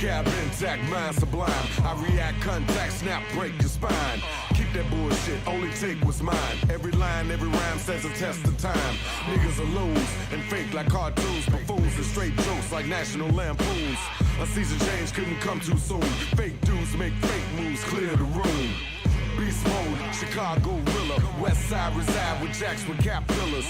Vocab intact, mind sublime. I react, contact, snap, break your spine. Keep that bullshit, only take what's mine. Every line, every rhyme says a test of time. Niggas are loose and fake like cartoons, buffoons and straight jokes like National Lampoons. A season change couldn't come too soon. Fake dudes make fake moves, clear the room. Beast mode, Chicago Rilla. West side reside with jacks with cap pillars.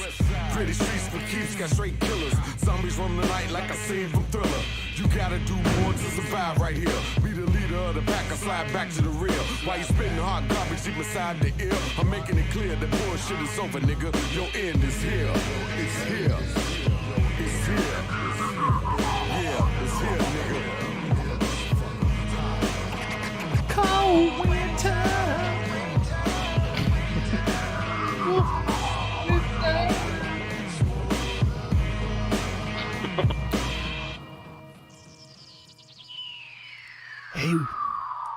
Pretty streets for keeps, got straight killers. Zombies roam the night like a scene from Thriller. You gotta do more to survive right here. Be the leader of the pack or slide back to the rear. While you spitting hard garbage deep inside the ear, I'm making it clear that bullshit is over, nigga. Your end is here. It's here. It's here. Yeah, it's here, nigga. Cold winter.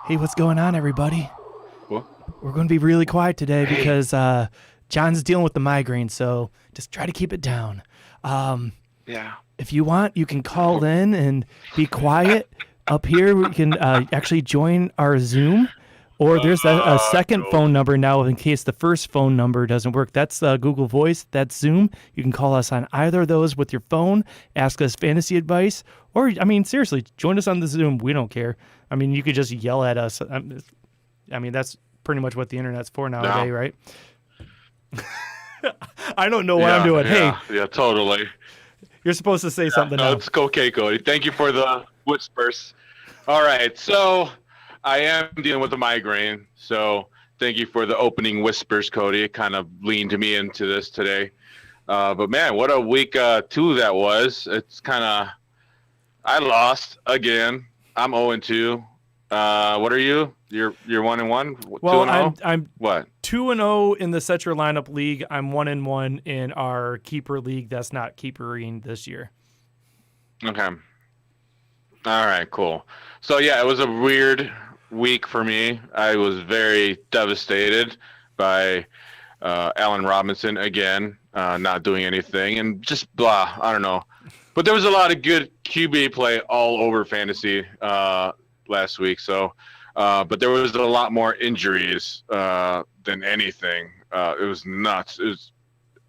Hey, what's going on, everybody? What? We're going to be really quiet today because John's dealing with the migraine, so just try to keep it down. Yeah. If you want, you can call in and be quiet. Up here, we can actually join our Zoom, or there's a second phone number now in case the first phone number doesn't work. That's Google Voice. That's Zoom. You can call us on either of those with your phone, ask us fantasy advice, or, I mean, seriously, join us on the Zoom. We don't care. I mean, you could just yell at us. I mean, that's pretty much what the internet's for nowadays, right? I don't know what I'm doing. Hey. Yeah, totally. You're supposed to say something No, now. it's okay, Cody. Thank you for the whispers. All right, so I am dealing with a migraine, so thank you for the opening whispers, Cody. It kind of leaned me into this today. But, man, what a week 2 that was. It's kind of – I lost again. I'm 0-2. What are you? You're 1-1? Well, 2-0? I'm what? 2-0 in the Set Your Lineup League. I'm 1-1 in our Keeper League that's not keepering this year. Okay. All right, cool. So, yeah, it was a weird week for me. I was very devastated by Allen Robinson again, not doing anything, and just blah, I don't know. But there was a lot of good QB play all over fantasy last week. So, but there was a lot more injuries than anything. It was nuts. It was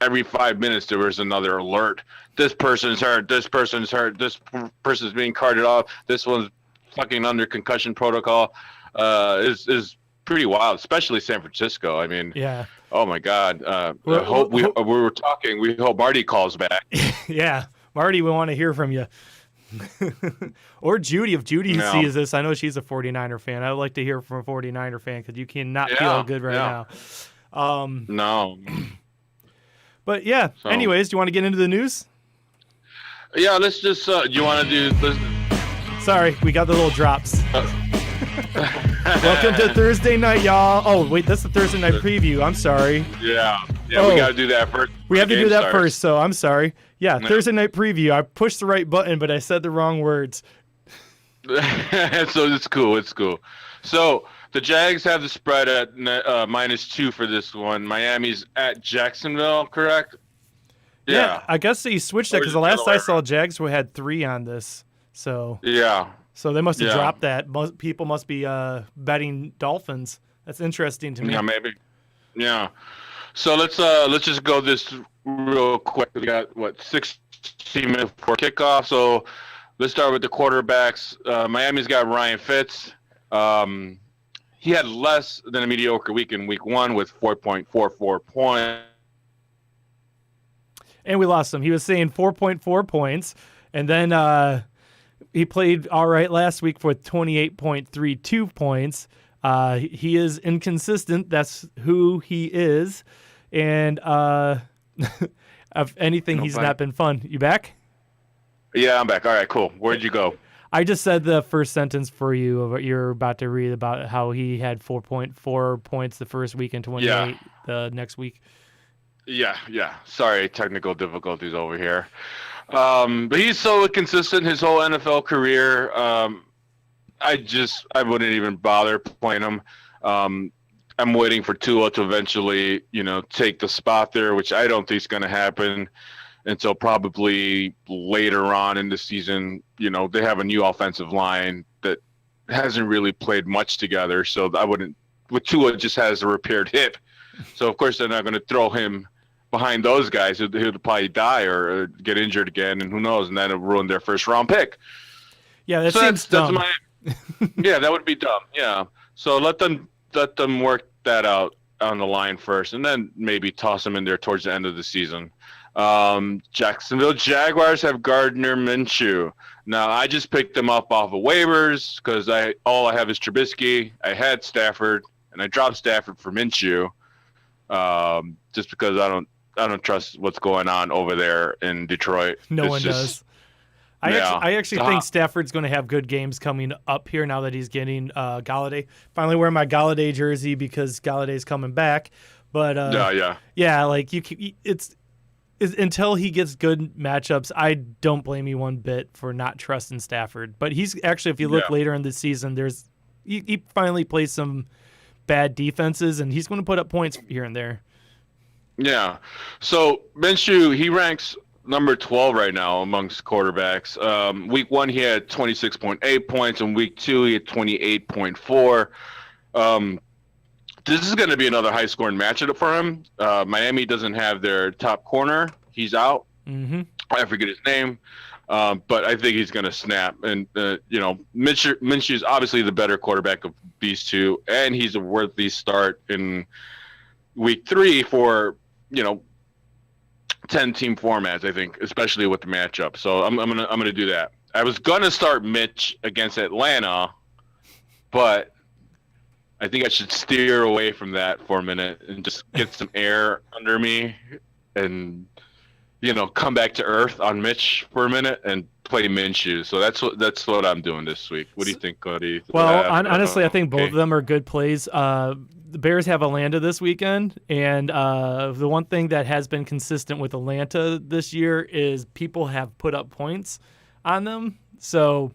every 5 minutes there was another alert. This person's hurt. This person's hurt. This person's being carted off. This one's fucking under concussion protocol. Is pretty wild, especially San Francisco. I mean, yeah. Oh my God. We were talking. We hope Marty calls back. Yeah. Marty, we want to hear from you. Or Judy. If Judy sees this, I know she's a 49er fan. I would like to hear from a 49er fan because you cannot feel good right now. No. But yeah, anyways, do you want to get into the news? Yeah, let's just, do you want to do... Sorry, we got the little drops. Welcome to Thursday night, y'all. Oh, wait, that's the Thursday night preview. I'm sorry. Yeah, we got to do that first. We have to do that first, so I'm sorry. Yeah, Thursday night preview. I pushed the right button, but I said the wrong words. So it's cool. So the Jags have the spread at -2 for this one. Miami's at Jacksonville, correct? Yeah, I guess they switched that because the last I saw, Jags had 3 on this. So yeah. So they must have dropped that. People must be betting Dolphins. That's interesting to me. Yeah, maybe. Yeah. So let's just go this real quick. We got 16 minutes before kickoff. So let's start with the quarterbacks. Miami's got Ryan Fitz. He had less than a mediocre week in week 1 with 4.44 points. And we lost him. He was saying 4.4 points, and then he played all right last week for 28.32 points. He is inconsistent. That's who he is. And if anything, he's not been fun. You back? Yeah, I'm back. All right, cool. Where'd you go? I just said the first sentence for you of what you're about to read about how he had 4.4 points the first week and 28 the next week. Yeah. Sorry, technical difficulties over here. But he's so inconsistent his whole NFL career. I wouldn't even bother playing him. I'm waiting for Tua to eventually, take the spot there, which I don't think is going to happen until probably later on in the season. They have a new offensive line hasn't really played much together. So I wouldn't. With Tua just has a repaired hip, so of course they're not going to throw him behind those guys. He'll probably die or get injured again, and who knows? And that'll ruin their first round pick. Yeah, that seems dumb. Yeah, that would be dumb. Yeah, so let them work that out on the line first, and then maybe toss them in there towards the end of the season. Jacksonville Jaguars have Gardner Minshew. Now, I just picked them up off of waivers because all I have is Trubisky. I had Stafford, and I dropped Stafford for Minshew, just because I don't trust what's going on over there in Detroit. No one does. I actually think Stafford's going to have good games coming up here now that he's getting Galladay. Finally wearing my Galladay jersey because Galladay's coming back. But yeah, like it's until he gets good matchups, I don't blame you one bit for not trusting Stafford. But he's actually, if you look later in the season, he finally plays some bad defenses, and he's going to put up points here and there. Yeah. So Minshew, he ranks number 12 right now amongst quarterbacks. Week 1, he had 26.8 points, and week 2, he had 28.4. This is going to be another high-scoring matchup for him. Miami doesn't have their top corner. He's out. Mm-hmm. I forget his name, but I think he's going to snap. And, Minshew is obviously the better quarterback of these two, and he's a worthy start in week 3 for, 10-team formats, I think, especially with the matchup. So I'm gonna do that. I was gonna start Mitch against Atlanta, but I think I should steer away from that for a minute and just get some air under me and, come back to earth on Mitch for a minute and play Minshew. So that's what I'm doing this week. What do you think, Cody? Well, honestly, I think both of them are good plays. The Bears have Atlanta this weekend, and the one thing that has been consistent with Atlanta this year is people have put up points on them. So,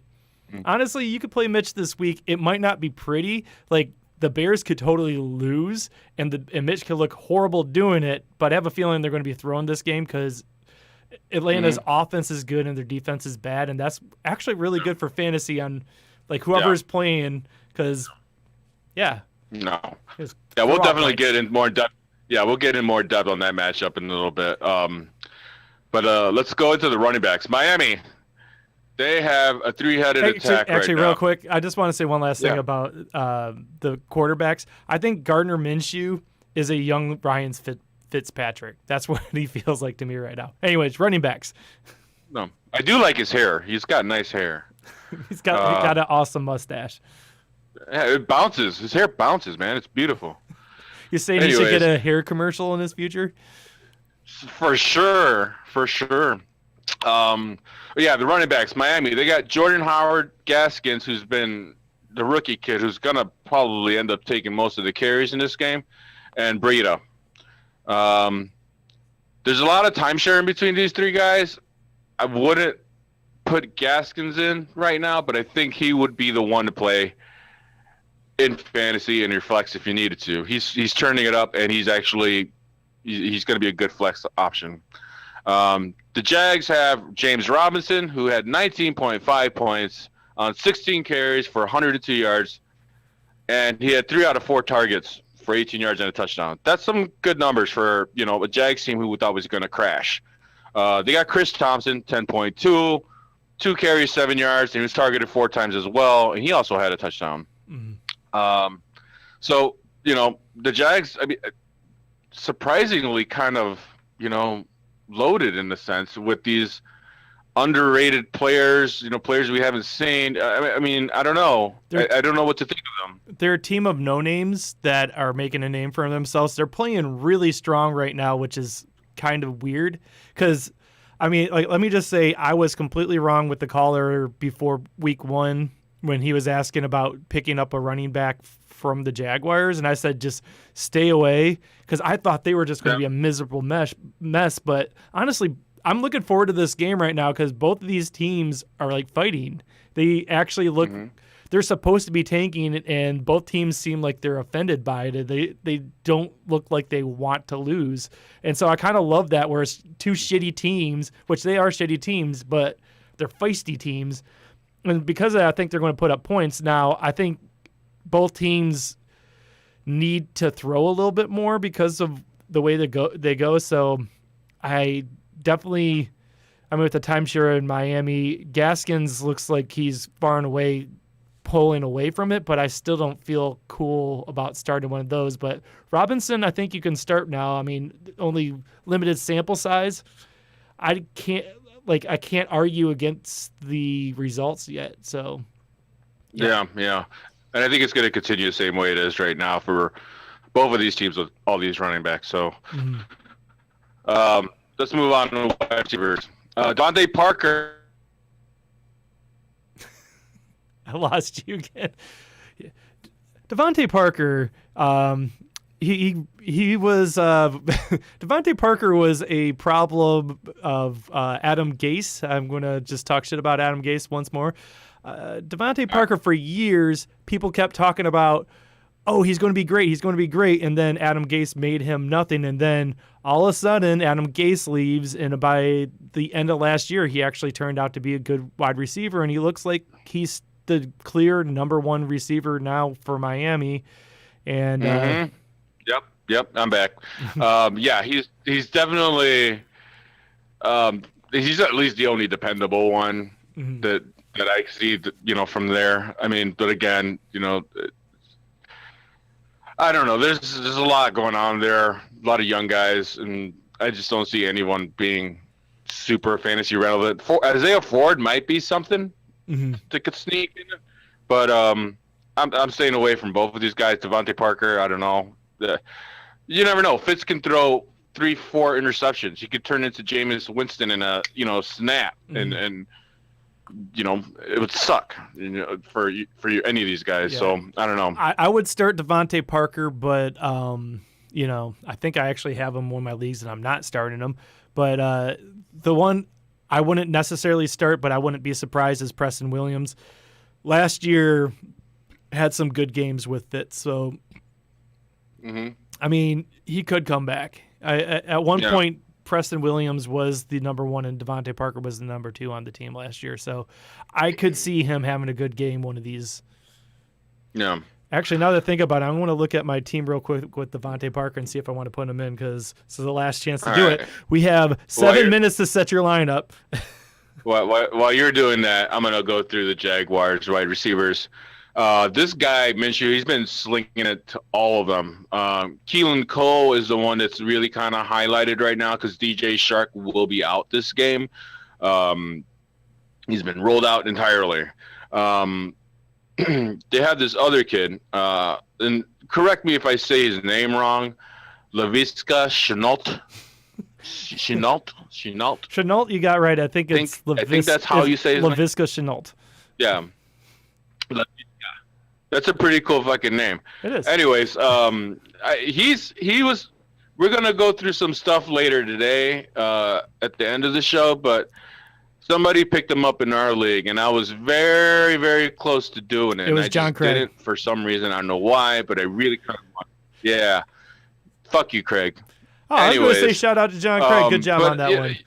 honestly, you could play Mitch this week. It might not be pretty. Like, the Bears could totally lose, and Mitch could look horrible doing it, but I have a feeling they're going to be throwing this game because Atlanta's offense is good and their defense is bad, and that's actually really good for fantasy on, like, whoever's playing because, No. Yeah, we'll definitely get in more depth. Yeah, we'll get in more depth on that matchup in a little bit. But let's go into the running backs. Miami, they have a three-headed attack actually, right now. real quick, I just want to say one last thing about the quarterbacks. I think Gardner Minshew is a young Ryan Fitzpatrick. That's what he feels like to me right now. Anyways, running backs. No, I do like his hair. He's got nice hair. He's got an awesome mustache. Yeah, it bounces. His hair bounces, man. It's beautiful. You're saying he should get a hair commercial in his future? For sure. Yeah, the running backs, Miami, they got Jordan Howard Gaskins, who's been the rookie kid, who's going to probably end up taking most of the carries in this game, and Breida. There's a lot of time sharing between these three guys. I wouldn't put Gaskins in right now, but I think he would be the one to play in fantasy and your flex if you needed to. He's turning it up, and he's going to be a good flex option. The Jags have James Robinson, who had 19.5 points on 16 carries for 102 yards, and he had 3 out of 4 targets for 18 yards and a touchdown. That's some good numbers for a Jags team who we thought was going to crash. They got Chris Thompson, 10.2, 2 carries, 7 yards, and he was targeted 4 times as well, and he also had a touchdown. Mm-hmm. So, the Jags, I mean, surprisingly kind of, loaded in the sense with these underrated players, players we haven't seen. I mean, I don't know. I don't know what to think of them. They're a team of no-names that are making a name for themselves. They're playing really strong right now, which is kind of weird because, I mean, like, let me just say I was completely wrong with the caller before week 1 when he was asking about picking up a running back from the Jaguars, and I said just stay away because I thought they were just going to be a miserable mess. But honestly, I'm looking forward to this game right now because both of these teams are like fighting. They actually look they're supposed to be tanking, and both teams seem like they're offended by it. They don't look like they want to lose, and so I kind of love that. Where it's two shitty teams, which they are shitty teams, but they're feisty teams. And because of that, I think they're going to put up points. Now, I think both teams need to throw a little bit more because of the way they go. So I definitely, with the timeshare in Miami, Gaskins looks like he's far and away pulling away from it, but I still don't feel cool about starting one of those. But Robinson, I think you can start now. Only limited sample size. I can't argue against the results yet. So yeah. And I think it's going to continue the same way it is right now for both of these teams with all these running backs. So let's move on to wide receivers. Devontae Parker. I lost you again. Devontae Parker, he was Devontae Parker was a problem of Adam Gase. I'm going to just talk shit about Adam Gase once more. Devontae Parker, for years, people kept talking about, oh, he's going to be great. He's going to be great. And then Adam Gase made him nothing. And then all of a sudden, Adam Gase leaves. And by the end of last year, he actually turned out to be a good wide receiver. And he looks like he's the clear number one receiver now for Miami. And Yep, I'm back. He's definitely he's at least the only dependable one that I see, from there. But again, I don't know. There's a lot going on there, a lot of young guys, and I just don't see anyone being super fantasy relevant. Isaiah Ford might be something that could sneak in, but I'm staying away from both of these guys. Devontae Parker, I don't know. You never know. Fitz can throw 3-4 interceptions. He could turn into Jameis Winston in a snap, and it would suck for you any of these guys. Yeah. So I don't know. I would start Devontae Parker, but I think I actually have him in one of my leagues and I'm not starting him. But the one I wouldn't necessarily start, but I wouldn't be surprised, is Preston Williams. Last year had some good games with it, so he could come back. At one point, Preston Williams was the number one and Devontae Parker was the number two on the team last year. So I could see him having a good game one of these. Yeah. Actually, now that I think about it, I want to look at my team real quick with Devontae Parker and see if I want to put him in, because this is the last chance to do it. We have 7 minutes to set your lineup. While you're doing that, I'm going to go through the Jaguars wide receivers. This guy, Minshew, he's been slinging it to all of them. Keelan Cole is the one that's really kind of highlighted right now because DJ Shark will be out this game. He's been rolled out entirely. They have this other kid, and correct me if I say his name wrong, Laviska Shenault. Shenault, you got right. I think that's how you say his name. Laviska Shenault. Yeah. That's a pretty cool fucking name. It is. Anyways, we're gonna go through some stuff later today at the end of the show, but somebody picked him up in our league, and I was very, very close to doing it. It was John Craig. Didn't for some reason. I don't know why, but I really kind of want. Yeah. Fuck you, Craig. Oh, anyways, I was going to say shout out to John Craig. Good job on that one.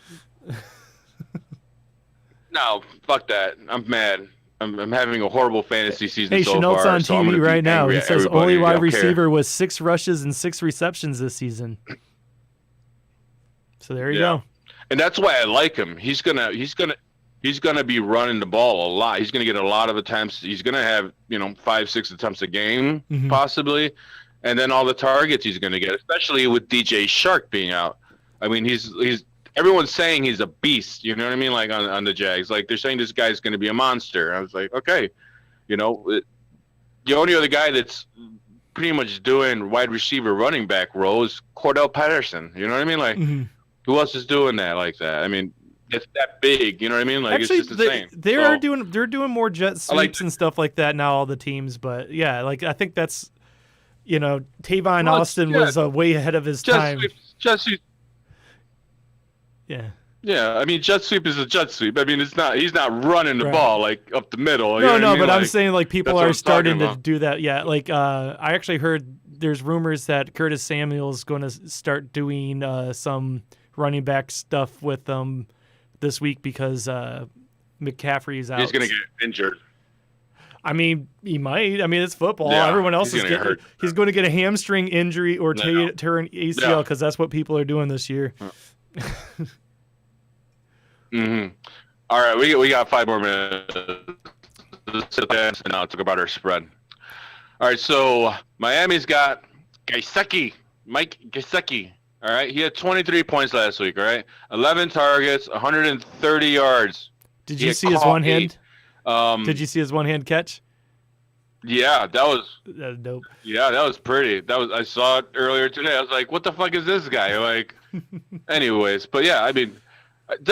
No, fuck that. I'm mad. I'm having a horrible fantasy season so far. Hey, Chenault's on TV right now. He says only wide receiver with 6 rushes and 6 receptions this season. So there you go. And that's why I like him. He's gonna be running the ball a lot. He's gonna get a lot of attempts. He's gonna have 5-6 attempts a game possibly, and then all the targets he's gonna get, especially with DJ Shark being out. He's everyone's saying he's a beast. You know what I mean? Like on the Jags, like they're saying this guy's gonna be a monster. I was like, okay, the only other guy that's pretty much doing wide receiver running back role is Cordell Patterson. You know what I mean? Like. Who else is doing that like that? It's that big, you know what I mean? Like, actually, it's just insane. They're doing more jet sweeps and stuff like that now, all the teams. But yeah, like I think that's, Tavon Austin was way ahead of his time. Jet sweep. Yeah. Yeah, jet sweep is a jet sweep. He's not running the ball like up the middle. No, but I'm saying like people are starting to do that. Yeah, like I actually heard there's rumors that Curtis Samuel's going to start doing some running back stuff with them this week because McCaffrey's out. He's gonna get injured. I mean, he might. I mean, it's football. Yeah, Everyone else he's is gonna get getting. hurt. He's going to get a hamstring injury or tear an ACL because that's what people are doing this year. Mm-hmm. All right, we got 5 more minutes. Let's sit down and now talk about our spread. All right, so Miami's got Mike Gesicki. All right, he had 23 points last week. All right, 11 targets, 130 yards. Did you see his one hand? 8. Did you see his one hand catch? Yeah, that was Dope. Yeah, that was pretty. I saw it earlier today. I was like, what the fuck is this guy? Like, anyways, but yeah, I mean,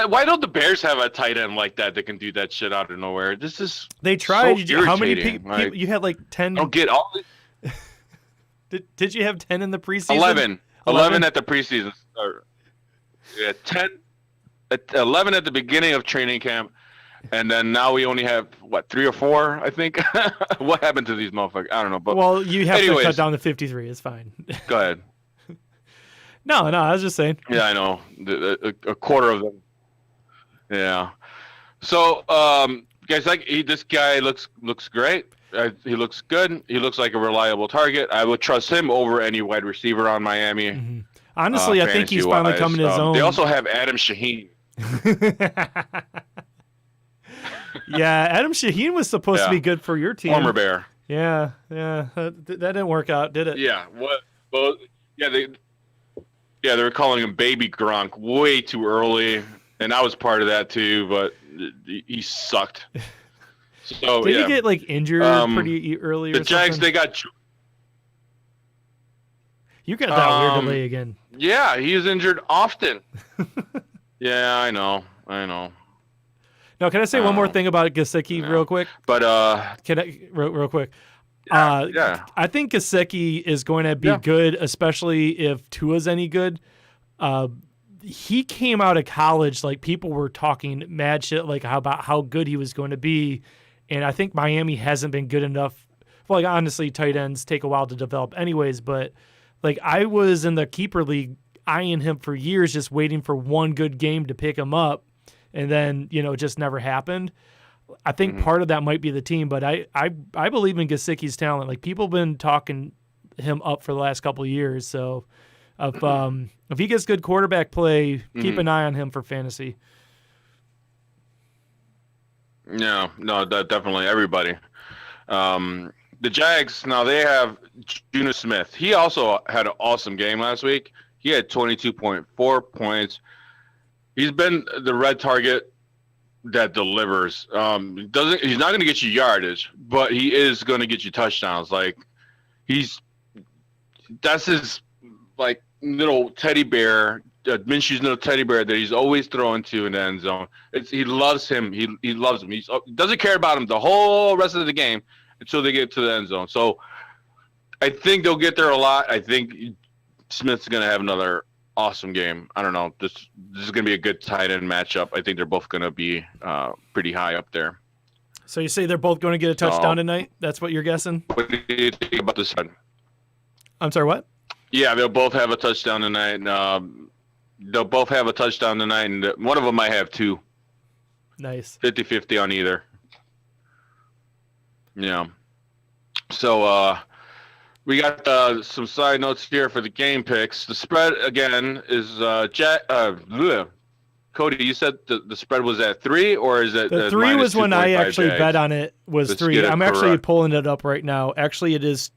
why don't the Bears have a tight end like that can do that shit out of nowhere? This is They tried. So How many irritating. people? Like, You had like 10. I don't get all these. Did you have 10 in the preseason? 11 at the preseason. Yeah, 10. 11 at the beginning of training camp. And then now we only have, 3 or 4, I think? What happened to these motherfuckers? I don't know. But Well, you have anyways, to cut down to 53. It's fine. Go ahead. No, I was just saying. Yeah, I know. A quarter of them. Yeah. So, guys, this guy looks great. He looks good. He looks like a reliable target. I would trust him over any wide receiver on Miami. Mm-hmm. Honestly, I think he's finally coming to his own. They also have Adam Shaheen. Yeah, Adam Shaheen was supposed to be good for your team. Former Bear. Yeah. That didn't work out, did it? Yeah. What? Well, yeah. They were calling him Baby Gronk way too early, and I was part of that too. But he sucked. So did he get like injured pretty early? The or Jags, something? they got. You got that weird delay again. Yeah, he is injured often. Yeah, I know. No, can I say one more thing about Gesicki real quick? But Can I real quick? yeah. I think Gesicki is going to be good, especially if Tua's any good. He came out of college like people were talking mad shit like about how good he was going to be, and I think Miami hasn't been good enough. Well, like honestly, tight ends take a while to develop, anyways. But like I was in the keeper league eyeing him for years, just waiting for one good game to pick him up. And then, it just never happened. I think part of that might be the team, but I believe in Gesicki's talent. Like people have been talking him up for the last couple of years. So if he gets good quarterback play, keep an eye on him for fantasy. Yeah, no, definitely everybody. The Jags, now they have Geno Smith. He also had an awesome game last week. He had 22.4 points. He's been the red target that delivers. He's not going to get you yardage, but he is going to get you touchdowns. Like that's his like little teddy bear, Minshew's little teddy bear that he's always throwing to in the end zone. He loves him. He loves him. He doesn't care about him the whole rest of the game until they get to the end zone. So I think they'll get there a lot. I think Smith's going to have another awesome game. I don't know. This is going to be a good tight end matchup. I think they're both going to be pretty high up there. So you say they're both going to get a touchdown tonight? That's what you're guessing? What do you think about this one? I'm sorry, what? Yeah, they'll both have a touchdown tonight. They'll both have a touchdown tonight, and one of them might have 2. Nice. 50-50 on either. Yeah. So, we got some side notes here for the game picks. The spread, again, is Cody, you said the spread was at 3, or is it the 3 was when I actually Jags? Bet on it was Let's 3. I'm actually correct. pulling it up right now. Actually, it is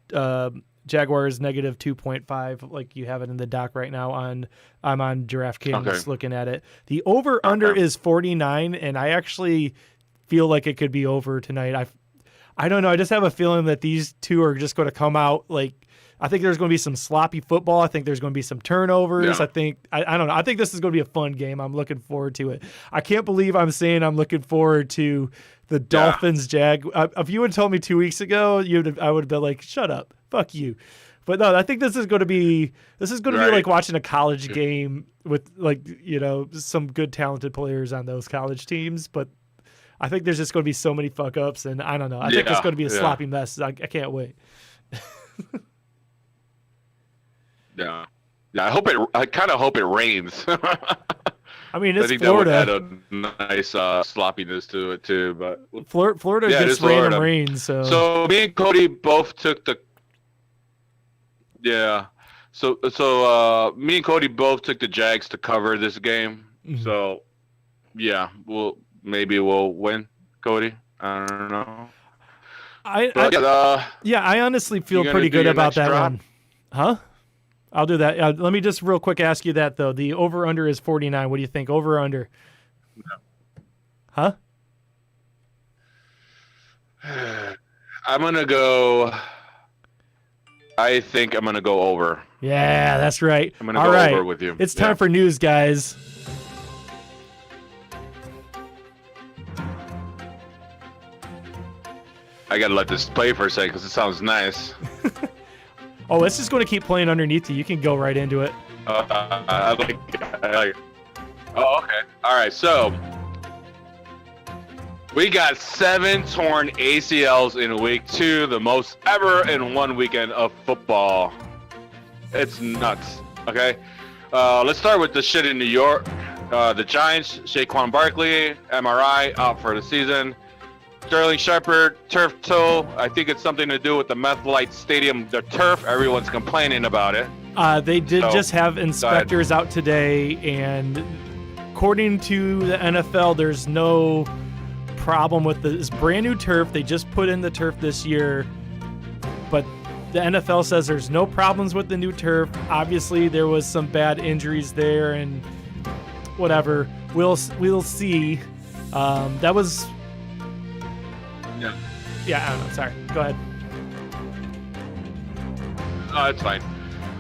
Jaguars negative 2.5, like you have it in the doc right now. I'm on DraftKings looking at it. The over-under is 49, and I actually feel like it could be over tonight. I don't know. I just have a feeling that these two are just going to come out like I think there's going to be some sloppy football. I think there's going to be some turnovers. Yeah. I don't know. I think this is going to be a fun game. I'm looking forward to it. I can't believe I'm saying I'm looking forward to the Dolphins If you had told me 2 weeks ago, I would have been like, shut up. Fuck you. But no, I think this is going to be like watching a college game with some good talented players on those college teams, but I think there's just going to be so many fuck ups, and I don't know. I think it's going to be a sloppy mess. I can't wait. Yeah. I kind of hope it rains. I I mean, I it's think that would add Florida. a nice sloppiness to it too. But Florida yeah, it gets is Florida. random rain, so. So me and Cody both took the yeah. So me and Cody both took the Jags to cover this game. Mhm. So yeah, maybe we'll win, Cody. I don't know. But, I honestly feel gonna pretty do good your about next that drop? one. Huh? I'll do that. Let me just real quick ask you that though. The over under is 49. What do you think? Over or under? Huh? I'm gonna go. I think I'm gonna go over. Yeah, that's right. I'm gonna All go right. over with you. It's time for news, guys. I gotta let this play for a second because it sounds nice. Oh, it's just going to keep playing underneath you. You can go right into it. I like it. Oh, okay. All right. So we got 7 torn ACLs in week 2, the most ever in one weekend of football. It's nuts. Okay. Let's start with the shit in New York. The Giants, Saquon Barkley, MRI, out for the season. Sterling Shepard, turf toe. I think it's something to do with the MetLife Stadium, the turf. Everyone's complaining about it. They did So, just have inspectors out today, and according to the NFL, there's no problem with this brand new turf. They just put in the turf this year, but the NFL says there's no problems with the new turf. Obviously, there was some bad injuries there, and whatever. We'll see. That was. Yeah, I don't know. Sorry. Go ahead. Oh, that's fine.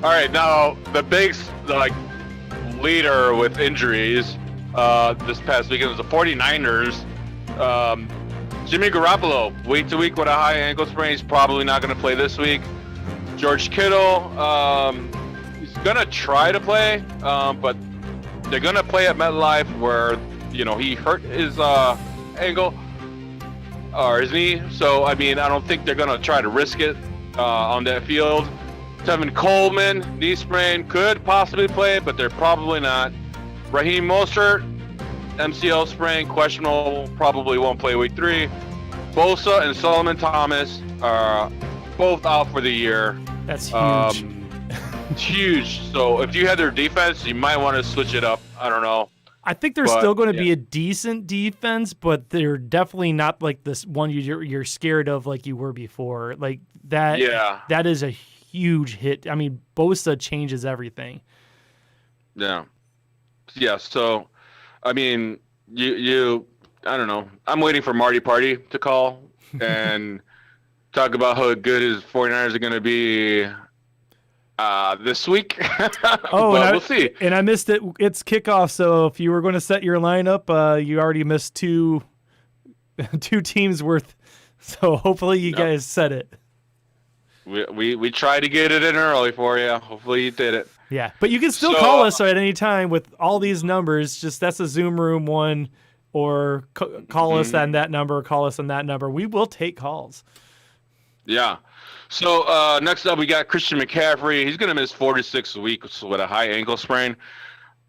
All right, now the big leader with injuries this past weekend was the 49ers. Jimmy Garoppolo, week to week with a high ankle sprain. He's probably not going to play this week. George Kittle, he's going to try to play, but they're going to play at MetLife where, he hurt his ankle or his knee. So, I mean, I don't think they're going to try to risk it on that field. Tevin Coleman, knee sprain, could possibly play, but they're probably not. Raheem Mostert, MCL sprain, questionable, probably won't play week 3. Bosa and Solomon Thomas are both out for the year. That's huge. It's huge. So if you had their defense, you might want to switch it up. I don't know. I think they're still going to be a decent defense, but they're definitely not like this one you're scared of like you were before. Like that. Yeah. That is a huge hit. I mean, Bosa changes everything. Yeah. Yeah. So, I mean, you. I don't know. I'm waiting for Marty Party to call and talk about how good his 49ers are going to be this week. Oh, we'll see. And I missed it. It's kickoff, so if you were going to set your lineup, you already missed two teams worth. So hopefully you guys set it. We tried to get it in early for you. Hopefully you did it. Yeah, but you can still call us at any time with all these numbers. Just that's a Zoom room one, or call us on that number, or call us on that number. We will take calls. Yeah. So next up, we got Christian McCaffrey. He's going to miss 4 to 6 weeks with a high ankle sprain.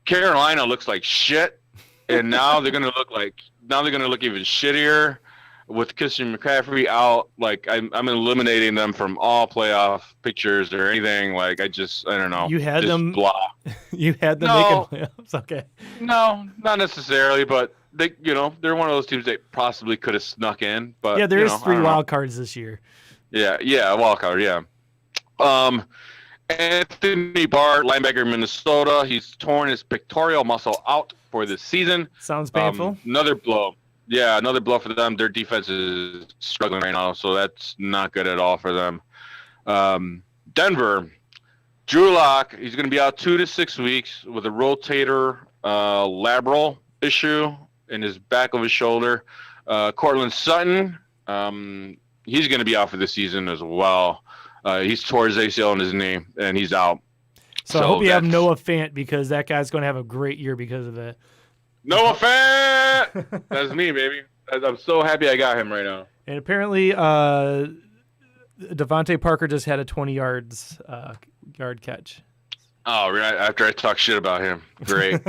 Carolina looks like shit, and now they're going to look even shittier with Christian McCaffrey out. Like I'm eliminating them from all playoff pictures or anything. Like I don't know. You had just them. Blah. You had them making playoffs. Okay. No, not necessarily, but they, they're one of those teams that possibly could have snuck in. But yeah, there's 3 wild cards this year. Yeah, wild card, yeah. Anthony Barr, linebacker, Minnesota. He's torn his pectoral muscle out for the season. Sounds painful. Another blow. Yeah, another blow for them. Their defense is struggling right now, so that's not good at all for them. Denver, Drew Lock. He's going to be out 2 to 6 weeks with a rotator labral issue in his back of his shoulder. Cortland Sutton. He's going to be out for the season as well. He's tore his ACL in his knee, and he's out. So I hope you have Noah Fant, because that guy's going to have a great year because of it. Noah Fant! That's me, baby. I'm so happy I got him right now. And apparently Devontae Parker just had a 20 yard catch. Oh, right after I talk shit about him. Great.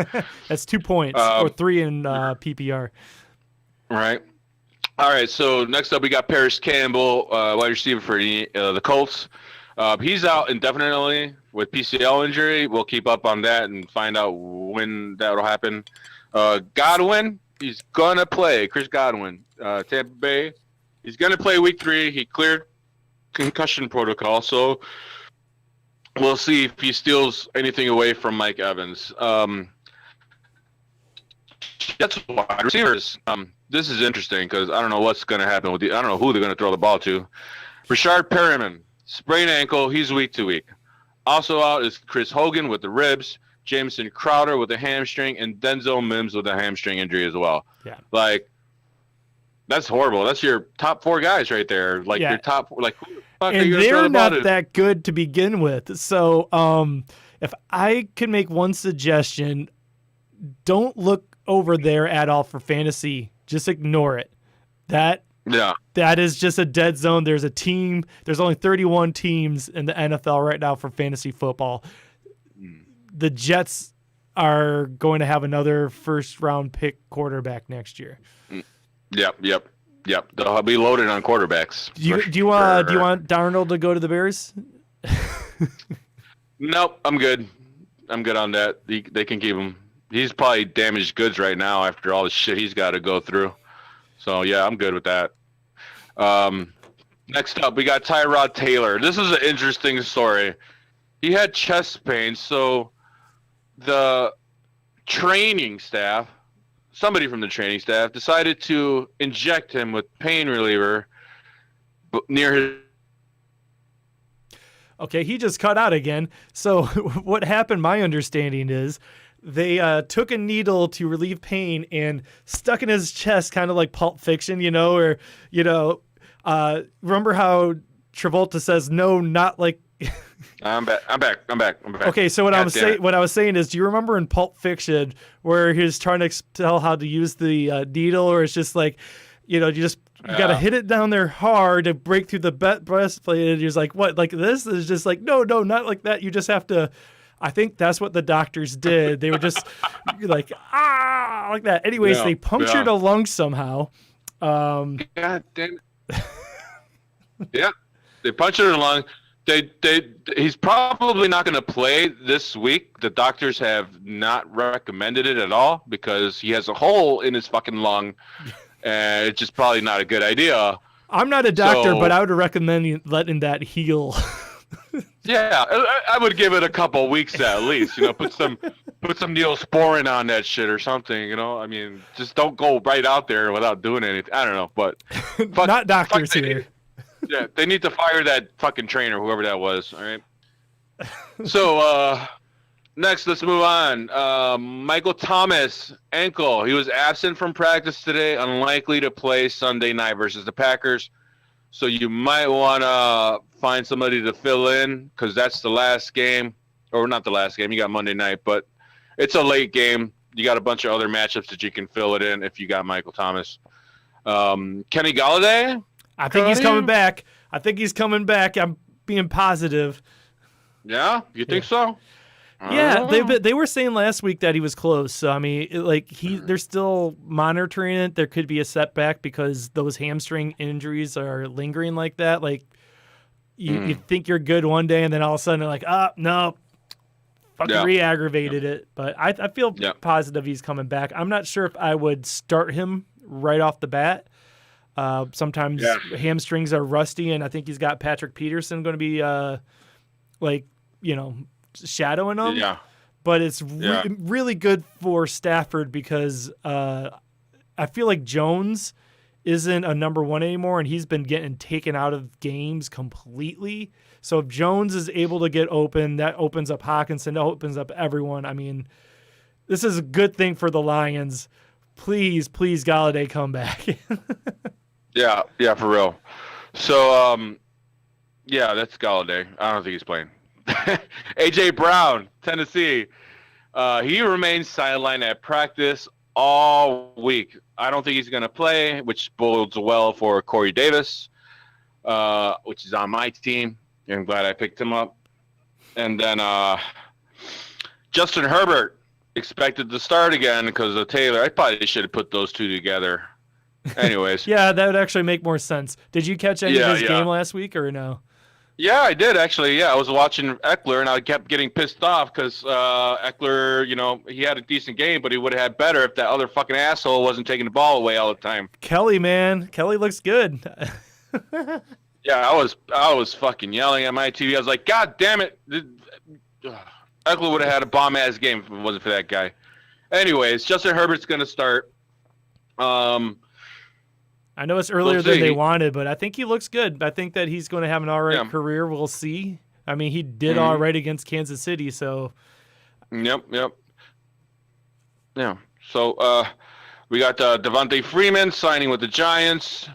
That's 2 points or 3 in PPR. Right. All right. So next up, we got Paris Campbell, wide receiver for the Colts. He's out indefinitely with PCL injury. We'll keep up on that and find out when that'll happen. Godwin, he's gonna play. Chris Godwin, Tampa Bay. He's gonna play week 3. He cleared concussion protocol, so we'll see if he steals anything away from Mike Evans. That's wide receivers. This is interesting because I don't know what's going to happen with I don't know who they're going to throw the ball to. Rashard Perriman, sprained ankle. He's week to week. Also out is Chris Hogan with the ribs, Jameson Crowder with a hamstring, and Denzel Mims with a hamstring injury as well. Yeah. Like, that's horrible. That's your top 4 guys right there. Like, your top, like, who the fuck are and you going to throw they're the ball not to? that good to begin with. So if I could make one suggestion, don't look over there at all for fantasy. Just ignore it. That is just a dead zone. There's a team. There's only 31 teams in the NFL right now for fantasy football. The Jets are going to have another first-round pick quarterback next year. Yep. They'll be loaded on quarterbacks. Do you want Darnold to go to the Bears? Nope, I'm good. I'm good on that. They can keep him. He's probably damaged goods right now after all the shit he's got to go through. So, yeah, I'm good with that. Next up, we got Tyrod Taylor. This is an interesting story. He had chest pain, so the training staff, somebody from the training staff, decided to inject him with pain reliever near his... Okay, he just cut out again. So what happened, my understanding is, they took a needle to relieve pain and stuck in his chest, kind of like Pulp Fiction, remember how Travolta says, no, not like... I'm back. Okay, so what I was saying is, do you remember in Pulp Fiction where he was trying to tell how to use the needle, or it's just like, you got to hit it down there hard to break through the breastplate, and you're like, what? Like this is just like, no, not like that. You just have to... I think that's what the doctors did. They were just like, like that. Anyways, they punctured a lung somehow. God damn it. Yeah, they punctured a lung. He's probably not going to play this week. The doctors have not recommended it at all because he has a hole in his fucking lung, and it's just probably not a good idea. I'm not a doctor, but I would recommend letting that heal. Yeah, I would give it a couple weeks at least. Put some Neosporin on that shit or something. I mean, just don't go right out there without doing anything. I don't know, but not doctors here. Yeah, they need to fire that fucking trainer, whoever that was. All right. So next, let's move on. Michael Thomas, ankle. He was absent from practice today, unlikely to play Sunday night versus the Packers. So you might want to find somebody to fill in because that's the last game. Or not the last game. You got Monday night, but it's a late game. You got a bunch of other matchups that you can fill it in if you got Michael Thomas. Kenny Golladay? I think he's coming back. I'm being positive. Yeah? You think so? Yeah, they were saying last week that he was close. So I mean, they're still monitoring it. There could be a setback because those hamstring injuries are lingering like that. Like you think you're good one day, and then all of a sudden they're like, no, fucking re-aggravated it. But I feel positive he's coming back. I'm not sure if I would start him right off the bat. Sometimes hamstrings are rusty, and I think he's got Patrick Peterson going to be shadowing him. Yeah. But it's really good for Stafford because I feel like Jones isn't a number one anymore, and he's been getting taken out of games completely. So if Jones is able to get open, that opens up Hawkinson, that opens up everyone. I mean, this is a good thing for the Lions. Please, Golladay, come back. Yeah, for real. So, that's Golladay. I don't think he's playing. A.J. Brown, Tennessee. He remains sidelined at practice all week. I don't think he's going to play, which bodes well for Corey Davis, which is on my team. I'm glad I picked him up. And then Justin Herbert expected to start again because of Taylor. I probably should have put those two together. Anyways. Yeah, that would actually make more sense. Did you catch any of his game last week or no? Yeah, I did actually. Yeah, I was watching Eckler, and I kept getting pissed off because Eckler, he had a decent game, but he would have had better if that other fucking asshole wasn't taking the ball away all the time. Kelly, man, Kelly looks good. Yeah, I was fucking yelling at my TV. I was like, God damn it! Eckler would have had a bomb ass game if it wasn't for that guy. Anyways, Justin Herbert's gonna start. I know it's earlier than they wanted, but I think he looks good. I think that he's going to have an all right career. We'll see. I mean, he did all right against Kansas City, so. Yep. Yeah. So we got Devontae Freeman signing with the Giants.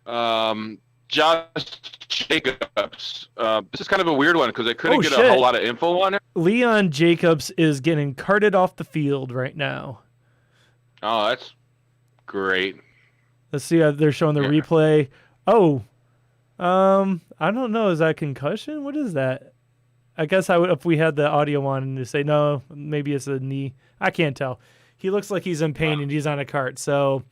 Josh Jacobs. This is kind of a weird one because I couldn't get a whole lot of info on it. Leon Jacobs is getting carted off the field right now. Oh, that's great. Let's see. They're showing the replay. Oh, I don't know. Is that concussion? What is that? I guess I would, if we had the audio on and to say no, maybe it's a knee. I can't tell. He looks like he's in pain and he's on a cart. So,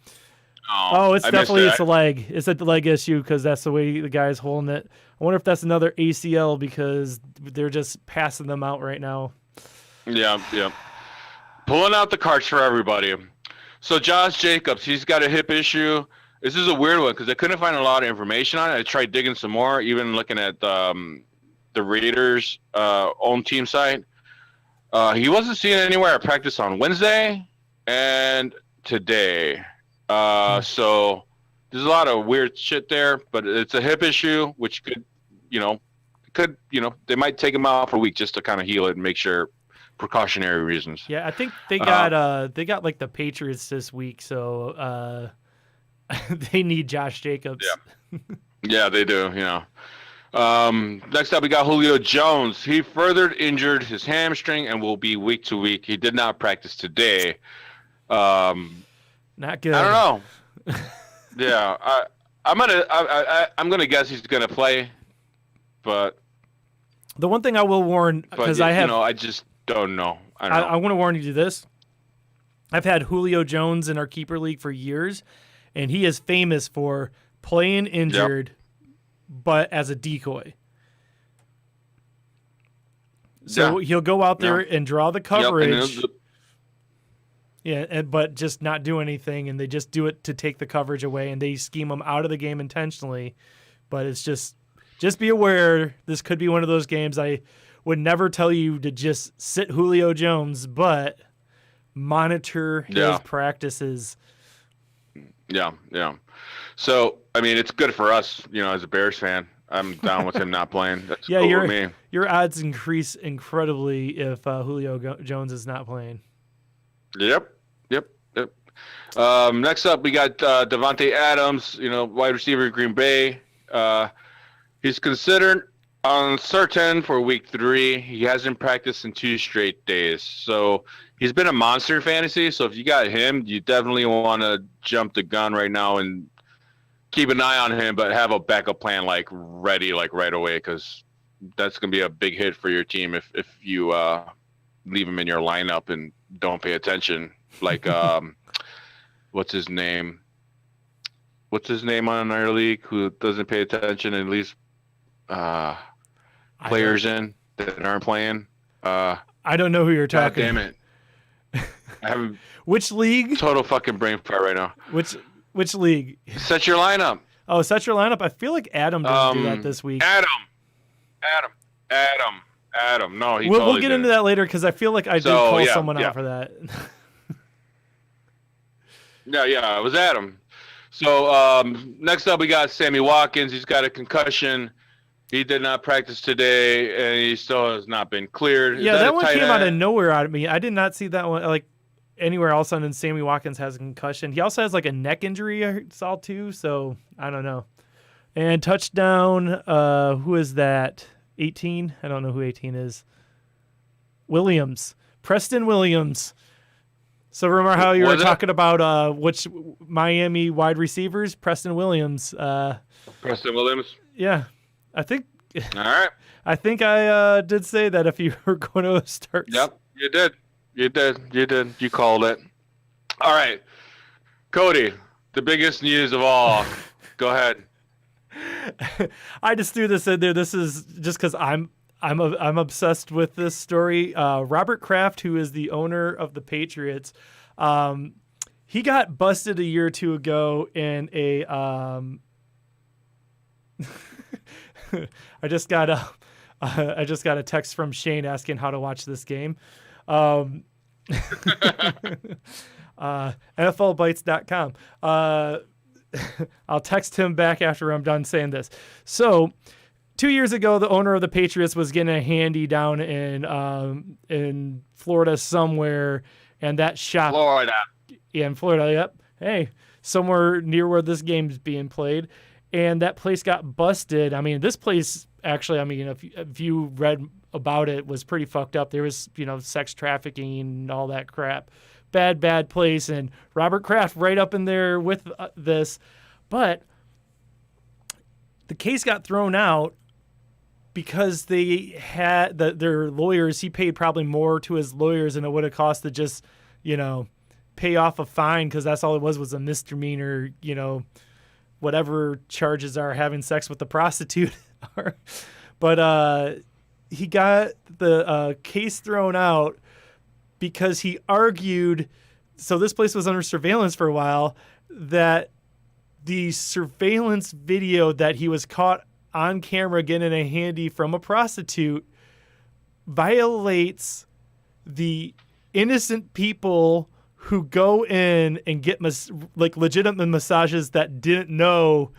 it's definitely it's a leg. It's a leg issue because that's the way the guy's holding it. I wonder if that's another ACL because they're just passing them out right now. Yeah. Pulling out the carts for everybody. So Josh Jacobs, he's got a hip issue. This is a weird one because I couldn't find a lot of information on it. I tried digging some more, even looking at the Raiders' own team site. He wasn't seen anywhere at practice on Wednesday and today. So there's a lot of weird shit there, but it's a hip issue, which could, they might take him out for a week just to kind of heal it and make sure. Precautionary reasons. Yeah, I think they got like the Patriots this week, so they need Josh Jacobs. Yeah, they do. Next up, we got Julio Jones. He further injured his hamstring and will be week to week. He did not practice today. Not good. I don't know. Yeah, I'm gonna guess he's gonna play, but the one thing I will warn because I just don't know. I want to warn you to this. I've had Julio Jones in our keeper league for years, and he is famous for playing injured, but as a decoy. So he'll go out there and draw the coverage. But just not do anything, and they just do it to take the coverage away, and they scheme him out of the game intentionally. But it's just be aware. This could be one of those games. I would never tell you to just sit Julio Jones, but monitor his practices. Yeah. So, I mean, it's good for us, as a Bears fan. I'm down with him not playing. That's cool with me. Your odds increase incredibly if Julio Jones is not playing. Yep. Next up, we got Devontae Adams, wide receiver of Green Bay. He's considered uncertain for week 3. He hasn't practiced in 2 straight days. So he's been a monster in fantasy. So if you got him, you definitely want to jump the gun right now and keep an eye on him, but have a backup plan ready right away because that's going to be a big hit for your team if you leave him in your lineup and don't pay attention. What's his name? What's his name on our league who doesn't pay attention and leaves players in that aren't playing? I don't know who you're talking. God damn it! I have which league? Total fucking brain fart right now. Which league? Set your lineup. Oh, set your lineup. I feel like Adam didn't do that this week. Adam. No, he. We'll get into that later because I feel like I did call someone out for that. Yeah, it was Adam. So next up, we got Sammy Watkins. He's got a concussion. He did not practice today, and he still has not been cleared. Yeah, that one came out of nowhere out of me. I did not see that one anywhere else. And then Sammy Watkins has a concussion. He also has a neck injury I saw too. So I don't know. And touchdown. Who is that? 18? I don't know who 18 is. Williams. Preston Williams. So remember how you were talking about which Miami wide receivers? Preston Williams. Preston Williams? Yeah. I think All right. I think I did say that if you were going to start. Yep, you did. You did. You called it. All right. Cody, the biggest news of all. Go ahead. I just threw this in there. This is just because I'm obsessed with this story. Robert Kraft, who is the owner of the Patriots, he got busted a year or two ago in a. I just got a text from Shane asking how to watch this game. NFLbites.com. I'll text him back after I'm done saying this. So 2 years ago, the owner of the Patriots was getting a handy down in Florida somewhere, and that shop. Florida. Yeah, in Florida. Yep. Hey, somewhere near where this game's being played, and that place got busted. I mean, this place actually. I mean, if you read about it, was pretty fucked up. There was sex trafficking and all that crap. Bad place, and Robert Kraft right up in there with this, but the case got thrown out because they had their lawyers. He paid probably more to his lawyers than it would have cost to just pay off a fine, because that's all it was a misdemeanor, whatever charges are having sex with the prostitute are. But he got the case thrown out because he argued, so this place was under surveillance for a while, that the surveillance video that he was caught on camera getting a handy from a prostitute violates the innocent people who go in and get legitimate massages that didn't know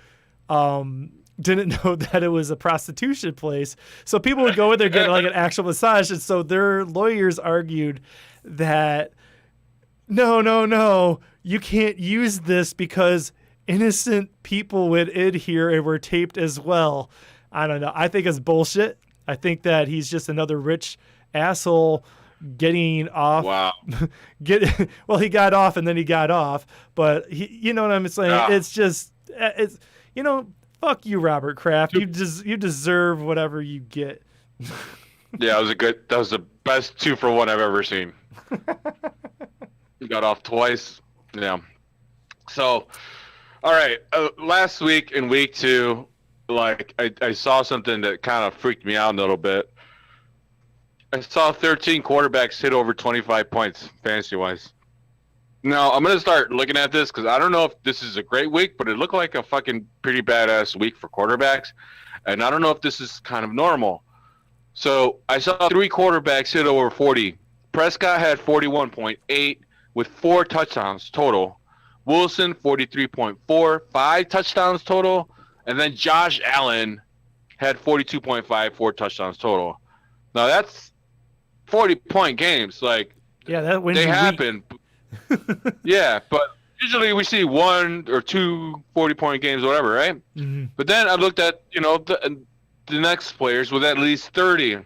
that it was a prostitution place. So people would go in there get like an actual massage, and so their lawyers argued that no, you can't use this because innocent people went in here and were taped as well. I don't know. I think it's bullshit. I think that he's just another rich asshole getting off. Wow. He got off and then he got off, but you know what I'm saying? Yeah. It's just, fuck you, Robert Kraft. You deserve whatever you get. Yeah, that was the best 2-for-1 I've ever seen. He got off twice. Yeah. So, all right. Last week in week 2, I saw something that kind of freaked me out a little bit. I saw 13 quarterbacks hit over 25 points fantasy-wise. Now, I'm going to start looking at this because I don't know if this is a great week, but it looked like a fucking pretty badass week for quarterbacks. And I don't know if this is kind of normal. So I saw 3 quarterbacks hit over 40. Prescott had 41.8 with 4 touchdowns total. Wilson, 43.4, 5 touchdowns total. And then Josh Allen had 42.5, 4 touchdowns total. Now, that's 40-point games. That wins they happen. Yeah, but usually we see 1 or 2 40-point games, whatever, right? Mm-hmm. But then I looked at, the next players with at least 30.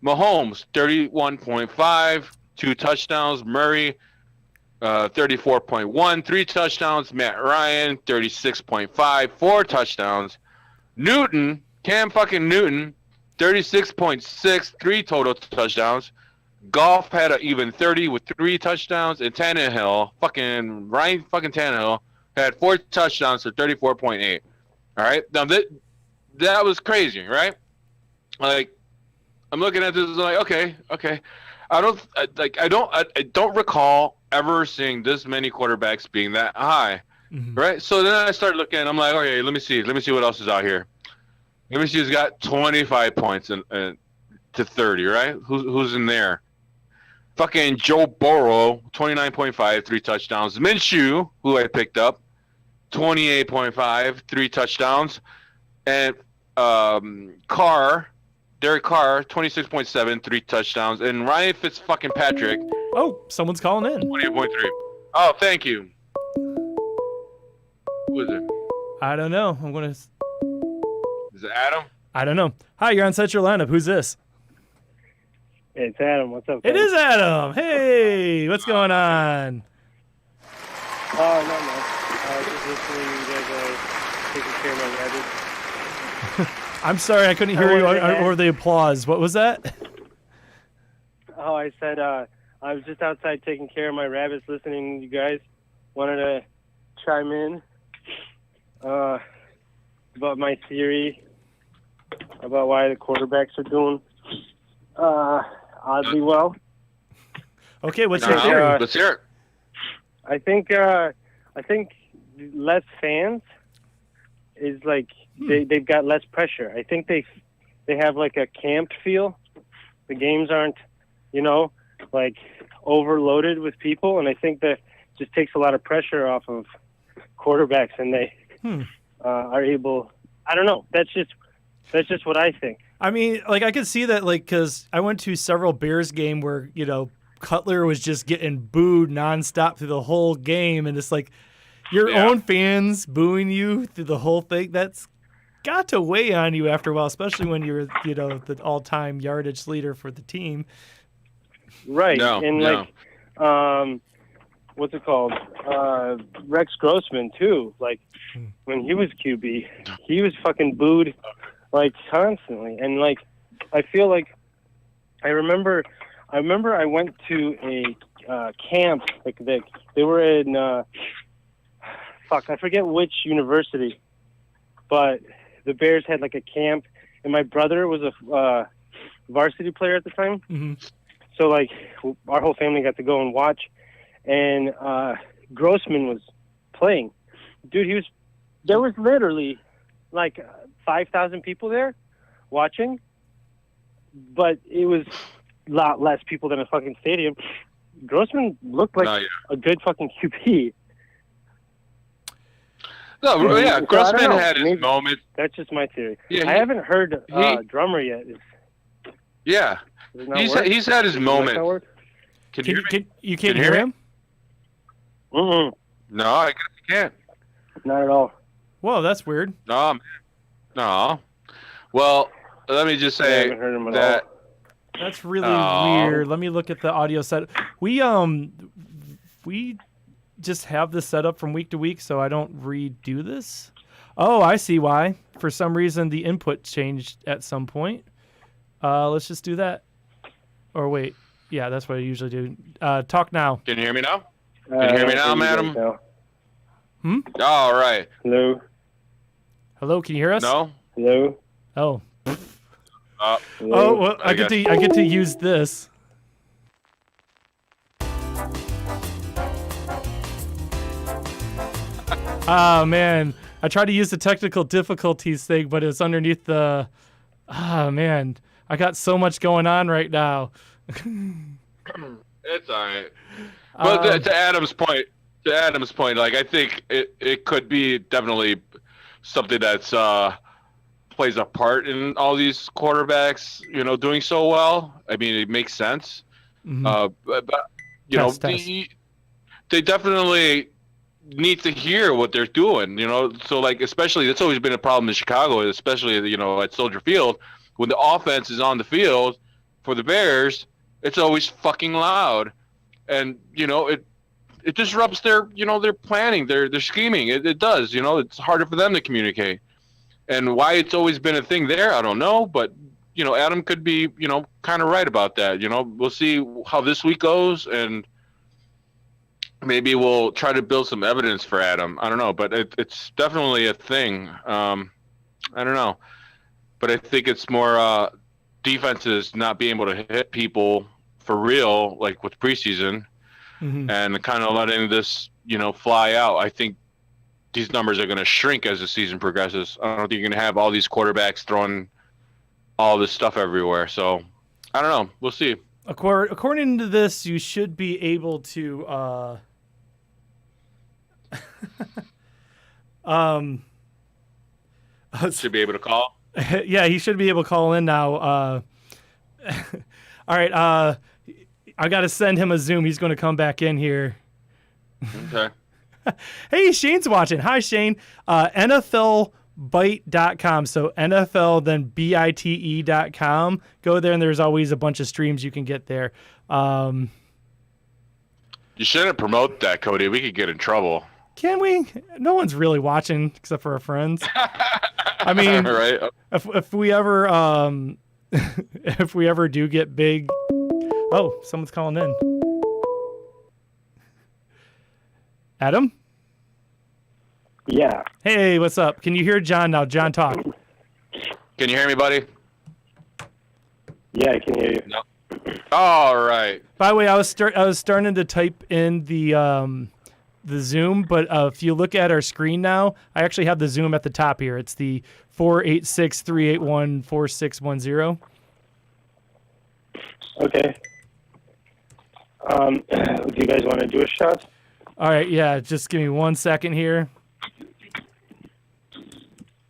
Mahomes, 31.5, 2 touchdowns. Murray, 34.1, 3 touchdowns. Matt Ryan, 36.5, 4 touchdowns. Cam fucking Newton, 36.6, 3 total touchdowns. Goff had an even 30 with 3 touchdowns, and Ryan Tannehill had 4 touchdowns for 34.8. All right, now that was crazy, right? I'm looking at this and okay. I don't recall ever seeing this many quarterbacks being that high, mm-hmm. Right? So then I started looking. I'm like, okay, let me see what else is out here. Let me see who's got 25 points to 30, right? Who's in there? Fucking Joe Burrow, 29.5, 3 touchdowns. Minshew, who I picked up, 28.5, 3 touchdowns. And Derek Carr, 26.7, 3 touchdowns. And Ryan Fitzpatrick. Oh, someone's calling in. 28.3. Oh, thank you. Who is it? I don't know. Is it Adam? I don't know. Hi, you're on Set Your Lineup. Who's this? It's Adam. What's up, It is Adam. Hey, what's going on? Oh, no, no. Just listening to you guys taking care of my rabbits. I'm sorry, I couldn't hear you or the applause. What was that? Oh, I said I was just outside taking care of my rabbits, listening to you guys. Wanted to chime in about my theory about why the quarterbacks are doing oddly well. Okay, what's your theory? Let's hear it. I think less fans is like they've got less pressure. I think they have like a camped feel. The games aren't, like overloaded with people, and I think that just takes a lot of pressure off of quarterbacks, and they are able. I don't know. That's just what I think. I mean, like I could see that, like, because I went to several Bears game where Cutler was just getting booed nonstop through the whole game, and it's like your own fans booing you through the whole thing. That's got to weigh on you after a while, especially when you're the all-time yardage leader for the team. Right. What's it called? Rex Grossman too. Like when he was QB, he was fucking booed like constantly. And like I feel like I remember I went to a camp. Like they were in I forget which university, but the Bears had like a camp, and my brother was a varsity player at the time. Mm-hmm. So like our whole family got to go and watch, and Grossman was playing. Dude, there was literally like 5,000 people there watching, but it was a lot less people than a fucking stadium. Grossman looked like a good fucking QB. No, yeah, So Grossman had his moment. That's just my theory. Yeah, I haven't heard Drummer yet. Yeah, he's had his moment. Can you hear me? You can't hear him? Mm-mm. No, I guess you can't. Not at all. Whoa, that's weird. No, man. No. Well, let me just say I haven't heard him at that. all. That's really weird. Let me look at the audio set. We just have this set up from week to week, so I don't redo this. Oh, I see why. For some reason, the input changed at some point. Let's just do that. Or wait. Yeah, that's what I usually do. Talk now. Can you hear me now? Can you hear me now, madam? All right. Hello? Hello, can you hear us? No? Hello? Oh. Hello? Oh, well, I get to use this. Oh, man. I tried to use the technical difficulties thing, but it's underneath the... Oh, man. I got so much going on right now. It's all right. But to Adam's point, like I think it could be definitely something that's plays a part in all these quarterbacks, doing so well. I mean, it makes sense. Mm-hmm. But they definitely need to hear what they're doing, So like, especially that's always been a problem in Chicago, especially at Soldier Field, when the offense is on the field for the Bears, it's always fucking loud, and it disrupts their their planning, their scheming. It does, it's harder for them to communicate. And why it's always been a thing there, I don't know, but Adam could be kind of right about that. We'll see how this week goes, and maybe we'll try to build some evidence for Adam. I don't know, but it's definitely a thing. I don't know, but I think it's more defenses not being able to hit people for real, like with preseason, and kind of letting this fly out. I think these numbers are going to shrink as the season progresses. I don't think you're going to have all these quarterbacks throwing all this stuff everywhere. So I don't know. We'll see. According to this, you should be able to should be able to call. Yeah, he should be able to call in now. All right, I got to send him a Zoom. He's going to come back in here. Okay. Hey, Shane's watching. Hi, Shane. NFLBite.com. So NFL, then BITE.com. Go there, and there's always a bunch of streams you can get there. You shouldn't promote that, Cody. We could get in trouble. Can we? No one's really watching except for our friends. I mean, right? if we ever if we ever do get big, oh, someone's calling in. Adam? Yeah. Hey, what's up? Can you hear John now? John, talk. Can you hear me, buddy? Yeah, I can hear you. No. All right. By the way, I was starting to type in the Zoom, but if you look at our screen now, I actually have the Zoom at the top here. It's the 486-381-4610. Okay. Do you guys want to do a shot? All right, yeah, just give me 1 second here.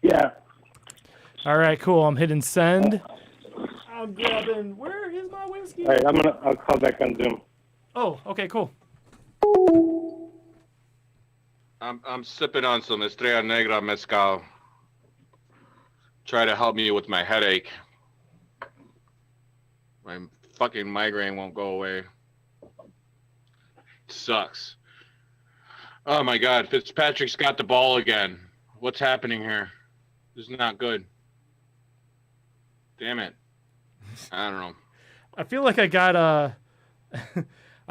Yeah. All right, cool. I'm hitting send. I'm grabbing. Where is my whiskey? All right, I'll call back on Zoom. Oh, okay, cool. I'm sipping on some Estrella Negra mezcal. Try to help me with my headache. My fucking migraine won't go away. Sucks. Oh my God, Fitzpatrick's got the ball again. What's happening here? This is not good. Damn it. I don't know. I feel like I got I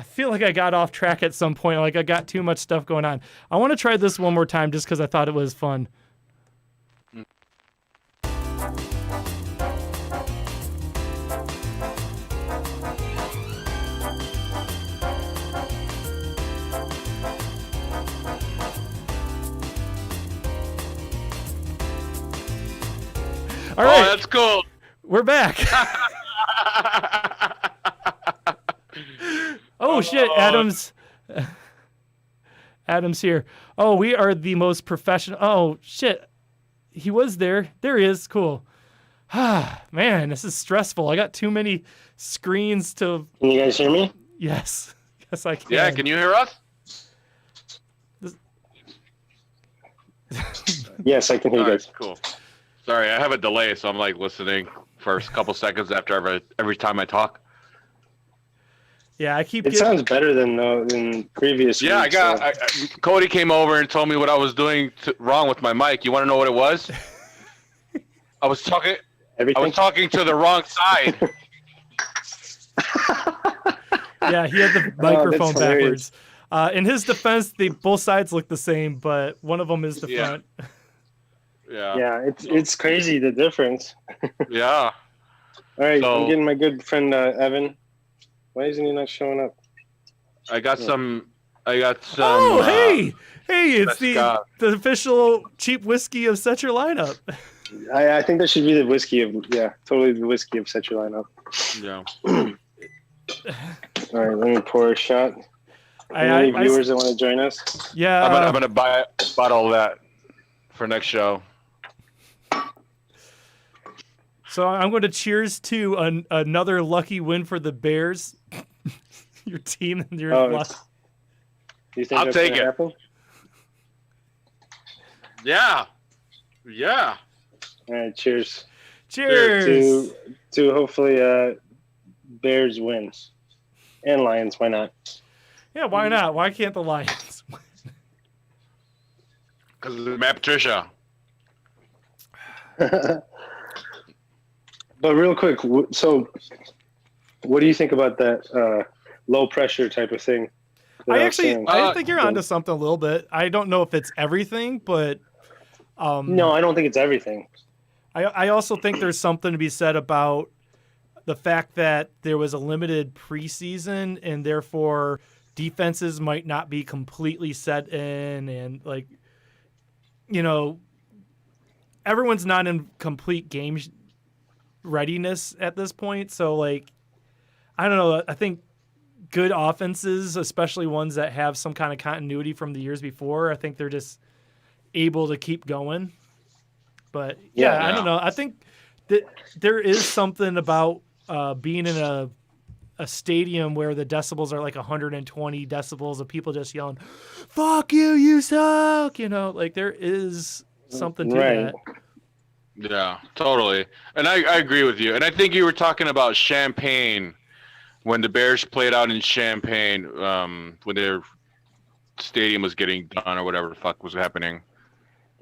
feel like I got off track at some point. Like I got too much stuff going on. I want to try this one more time just because I thought it was fun. All right, Oh, that's cool. we're back. Oh shit, Adam's here. Oh, we are the most professional. Oh shit, he was there. There he is. Cool. Ah, man, this is stressful. I got too many screens to. Can you guys hear me? Yes, yes, I can. Yeah, can you hear us? Yes, I can hear you All right, guys. cool. Sorry, I have a delay, so I'm like listening for a couple seconds after every time I talk. Yeah, I keep. It sounds better than previous. Yeah, weeks, Cody came over and told me what I was doing wrong with my mic. You want to know what it was? I was talking to the wrong side. Yeah, he had the microphone that's hilarious. backwards. In his defense, both sides look the same, but one of them is the Yeah. front. Yeah. Yeah, it's crazy the difference. Yeah. All right, So- I'm getting my good friend Evan. Why isn't he not showing up? I got some. Oh, hey, it's Scott. the official cheap whiskey of Set Your Lineup. I think that should be the whiskey of totally the whiskey of Set Your Lineup. Yeah. All right, let me pour a shot. Any viewers that want to join us? Yeah, I'm gonna buy a bottle of that for next show. So I'm going to cheers to another lucky win for the Bears. Your team and your luck. You think I'll that's take gonna it. happen? Yeah. Yeah. All right, cheers. Cheers. To hopefully Bears wins and Lions. Why not? Yeah, why not? Why can't the Lions win? Because of Matt Patricia. But real quick, so what do you think about that low pressure type of thing? I think you're onto something a little bit. I don't know if it's everything, but no, I don't think it's everything. I also think there's something to be said about the fact that there was a limited preseason and therefore defenses might not be completely set in, and like, you know, everyone's not in complete game readiness at this point. So like, I don't know. I think good offenses, especially ones that have some kind of continuity from the years before, I think they're just able to keep going. But yeah. I don't know. I think that there is something about being in a stadium where the decibels are like 120 decibels of people just yelling, "Fuck you, you suck!" You know, like there is something to that. Yeah, totally. And I agree with you. And I think you were talking about Champaign when the Bears played out in Champaign, when their stadium was getting done or whatever the fuck was happening.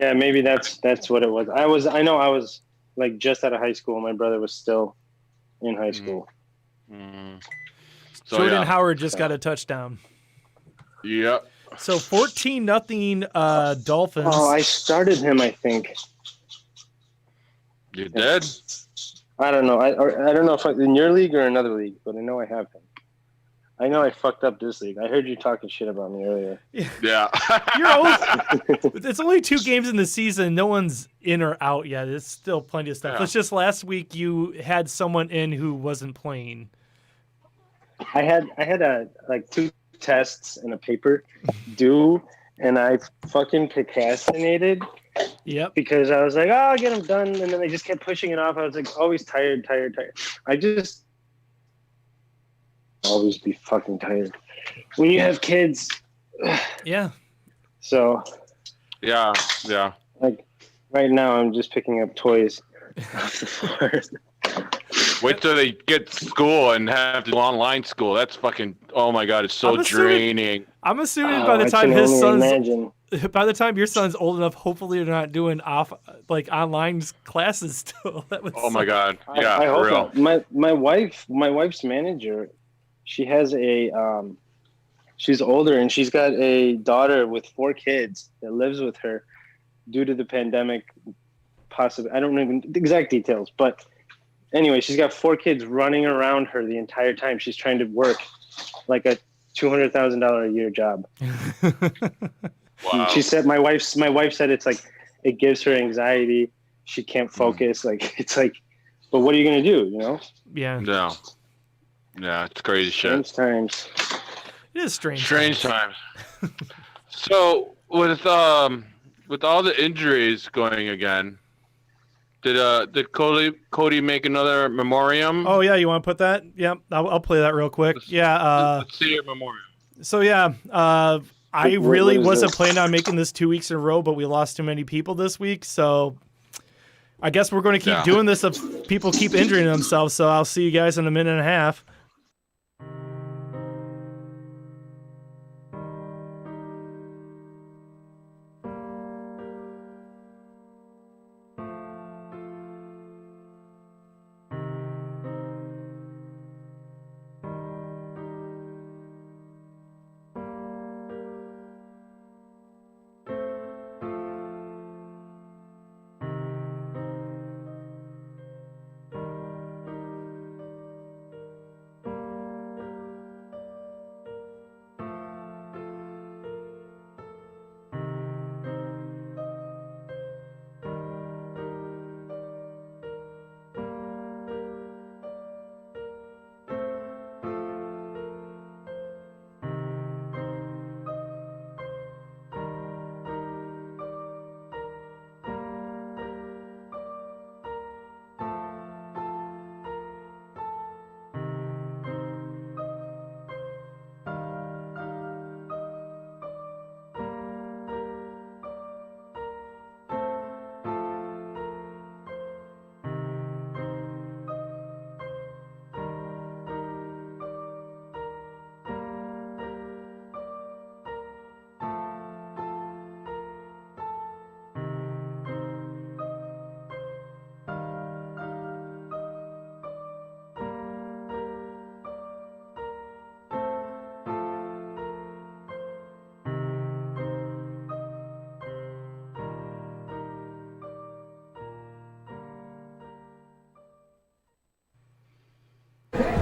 Yeah, maybe that's what it was. I know I was like just out of high school. My brother was still in high school. Mm. Jordan Howard just got a touchdown. Yep. So 14-0 Dolphins. Oh, I started him, I think. You did? I don't know. I don't know if in your league or another league, but I know I have him. I know I fucked up this league. I heard you talking shit about me earlier. Yeah. You're always, it's only 2 games in the season. No one's in or out yet. There's still plenty of stuff. Yeah. It's just last week you had someone in who wasn't playing. I had 2 tests and a paper due, and I fucking procrastinated. Yep. Because I was like, oh, I'll get them done, and then I just kept pushing it off. I was like, always tired. I just always be fucking tired when you have kids. Yeah. So. Yeah. Like right now, I'm just picking up toys off the floor. Wait till they get to school and have to do online school. That's fucking. Oh my god, it's so draining. I'm assuming by the time by the time your son's old enough, hopefully they're not doing online classes still. Oh my god, yeah, I for hope real. not. My wife's manager, she has she's older and she's got a daughter with 4 kids that lives with her due to the pandemic. Possibly, I don't know the exact details, but anyway, she's got 4 kids running around her the entire time. She's trying to work like a $200,000 a year job. Wow. She said, my wife said it's like it gives her anxiety. She can't focus. Like it's like, but what are you gonna do? You know? Yeah. No. Yeah, it's crazy shit. Strange times. It is strange. Strange times. So with all the injuries going again, did Cody make another memoriam? Oh yeah, you want to put that? Yep, I'll play that real quick. Let's see your memoriam. So yeah, I really wasn't planning on making this 2 weeks in a row, but we lost too many people this week, so I guess we're going to keep doing this if people keep injuring themselves. So I'll see you guys in a minute and a half.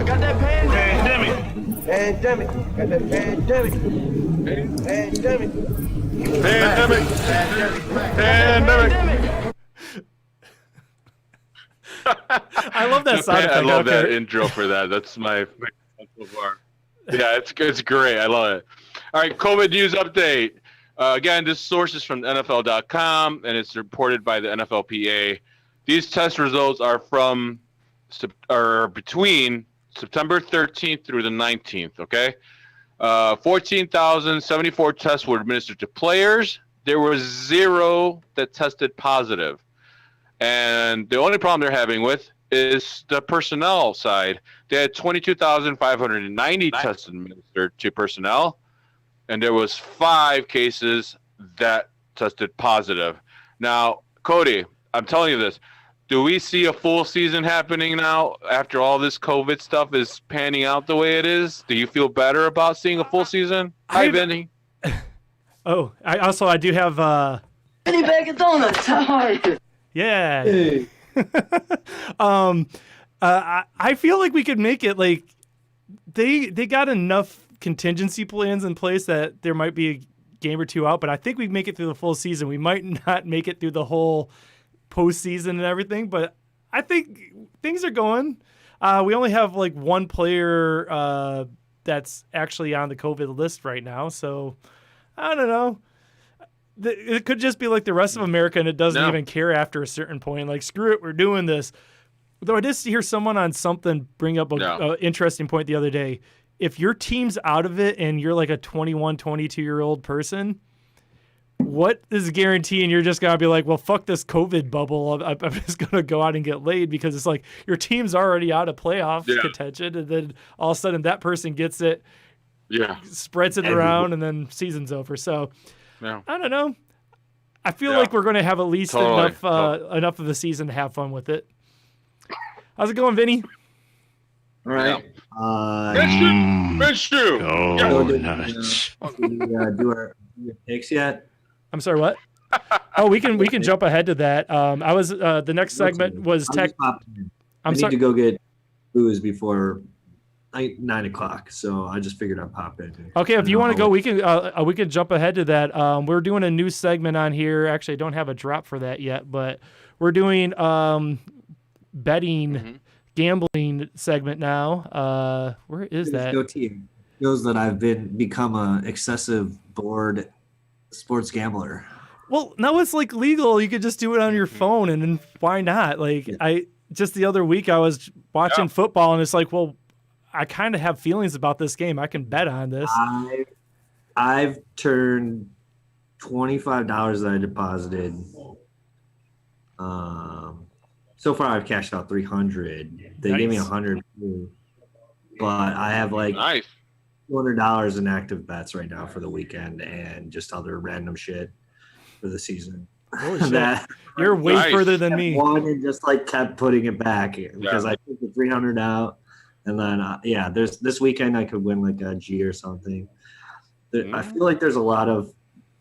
Got that pandemic. Pandemic. Got that pandemic. Pandemic. Pandemic. I love that sound effect. I love that intro for that. That's my favorite so far. Yeah, it's great. I love it. All right, COVID news update. Again, this source is from NFL.com, and it's reported by the NFLPA. These test results are between September 13th through the 19th, okay? 14,074 tests were administered to players. There were 0 that tested positive. And the only problem they're having with is the personnel side. They had 22,590 tests administered to personnel, and there was 5 cases that tested positive. Now, Cody, I'm telling you this. Do we see a full season happening now after all this COVID stuff is panning out the way it is? Do you feel better about seeing a full season? Hi, Vinny. Oh, I do have Penny bag of donuts. How are you? yeah. Hey. I feel like we could make it like they got enough contingency plans in place that there might be a game or two out, but I think we make it through the full season. We might not make it through the whole postseason and everything, but I think things are going. We only have like one player that's actually on the COVID list right now, so I don't know. It could just be like the rest of America, and it doesn't even care after a certain point. Like, screw it, we're doing this. Though I did hear someone on something bring up an interesting point the other day. If your team's out of it and you're like a 21, 22-year-old person, what is guaranteeing you're just going to be like, well, fuck this COVID bubble. I'm just going to go out and get laid, because it's like your team's already out of playoff contention, and then all of a sudden that person gets it, spreads it around, and then season's over. So I don't know. I feel like we're going to have at least enough of the season to have fun with it. How's it going, Vinny? All right. Missed you. Do our picks yet? I'm sorry, what? Oh, we can jump ahead to that. I was the next segment was tech. I need to go get booze before 9 o'clock, so I just figured I'd pop in. Okay, if you want to go, we can jump ahead to that. We're doing a new segment on here. Actually, I don't have a drop for that yet, but we're doing betting, gambling segment now. Where is that? Shows that I've become a excessive bored sports gambler. Well, now it's like legal. You could just do it on your phone, and then why not? Like just the other week I was watching football, and it's like, well, I kind of have feelings about this game. I can bet on this. I've turned $25 that I deposited. So far I've cashed out $300. They gave me $100, but I have like $200 in active bets right now for the weekend, and just other random shit for the season. Holy shit. You're way further than me. One and just like kept putting it back because I took the 300 out, and then there's this weekend I could win like a G or something. I feel like there's a lot of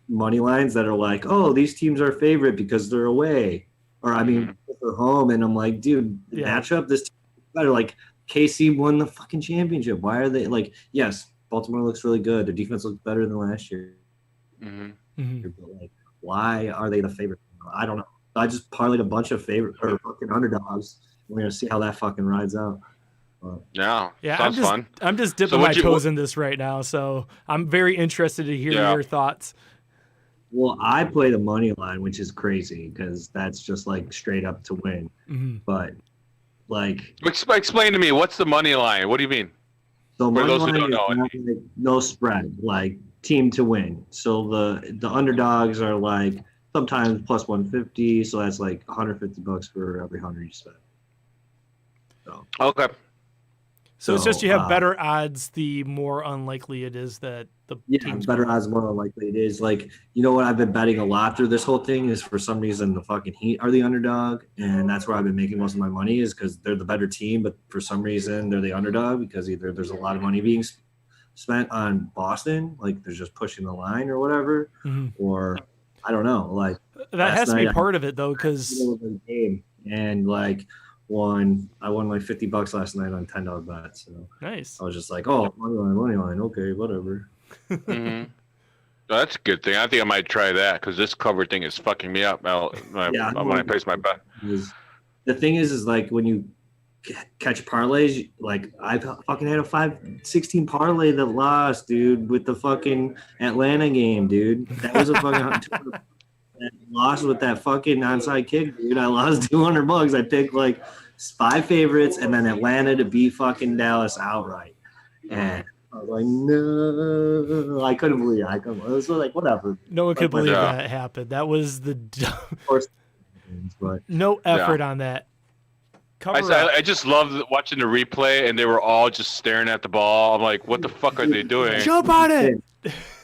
money lines that are like, oh, these teams are favorite because they're away. Or I mean, they're home, and I'm like, dude, the matchup, this team is better. Like, KC won the fucking championship. Why are they like? Yes, Baltimore looks really good. Their defense looks better than last year. But like, why are they the favorite? I don't know. I just parlayed a bunch of fucking underdogs. We're gonna see how that fucking rides out. Sounds fun. I'm just dipping my toes in this right now, so I'm very interested to hear your thoughts. Well, I play the money line, which is crazy because that's just like straight up to win. But like, explain to me, what's the money line? What do you mean? So for money those who line don't know, is no spread, like team to win. So the underdogs are like sometimes plus 150, so that's like $150 for every 100 you spend. So okay. So it's just you have better odds the more unlikely it is that the team's better odds the more unlikely it is. Like, you know what I've been betting a lot through this whole thing is for some reason the fucking Heat are the underdog, and that's where I've been making most of my money is because they're the better team, but for some reason they're the underdog because either there's a lot of money being spent on Boston, like they're just pushing the line or whatever, or I don't know. Like that has to be part of it though, because and like. I won like $50 last night on $10 bets. So nice. I was just like, oh, money line, okay, whatever. That's a good thing. I think I might try that because this cover thing is fucking me up when I place my bet. The thing is like when you catch parlays, like I fucking had a 5-16 parlay that lost, dude, with the fucking Atlanta game, dude. That was a fucking lost with that fucking onside kick, dude. I lost $200. I picked like 5 favorites and then Atlanta to beat fucking Dallas outright. And I was like, no, I couldn't believe it. It was like, whatever. No one could believe that happened. That was the no effort on that. I just loved watching the replay, and they were all just staring at the ball. I'm like, what the fuck are they doing? Jump on it!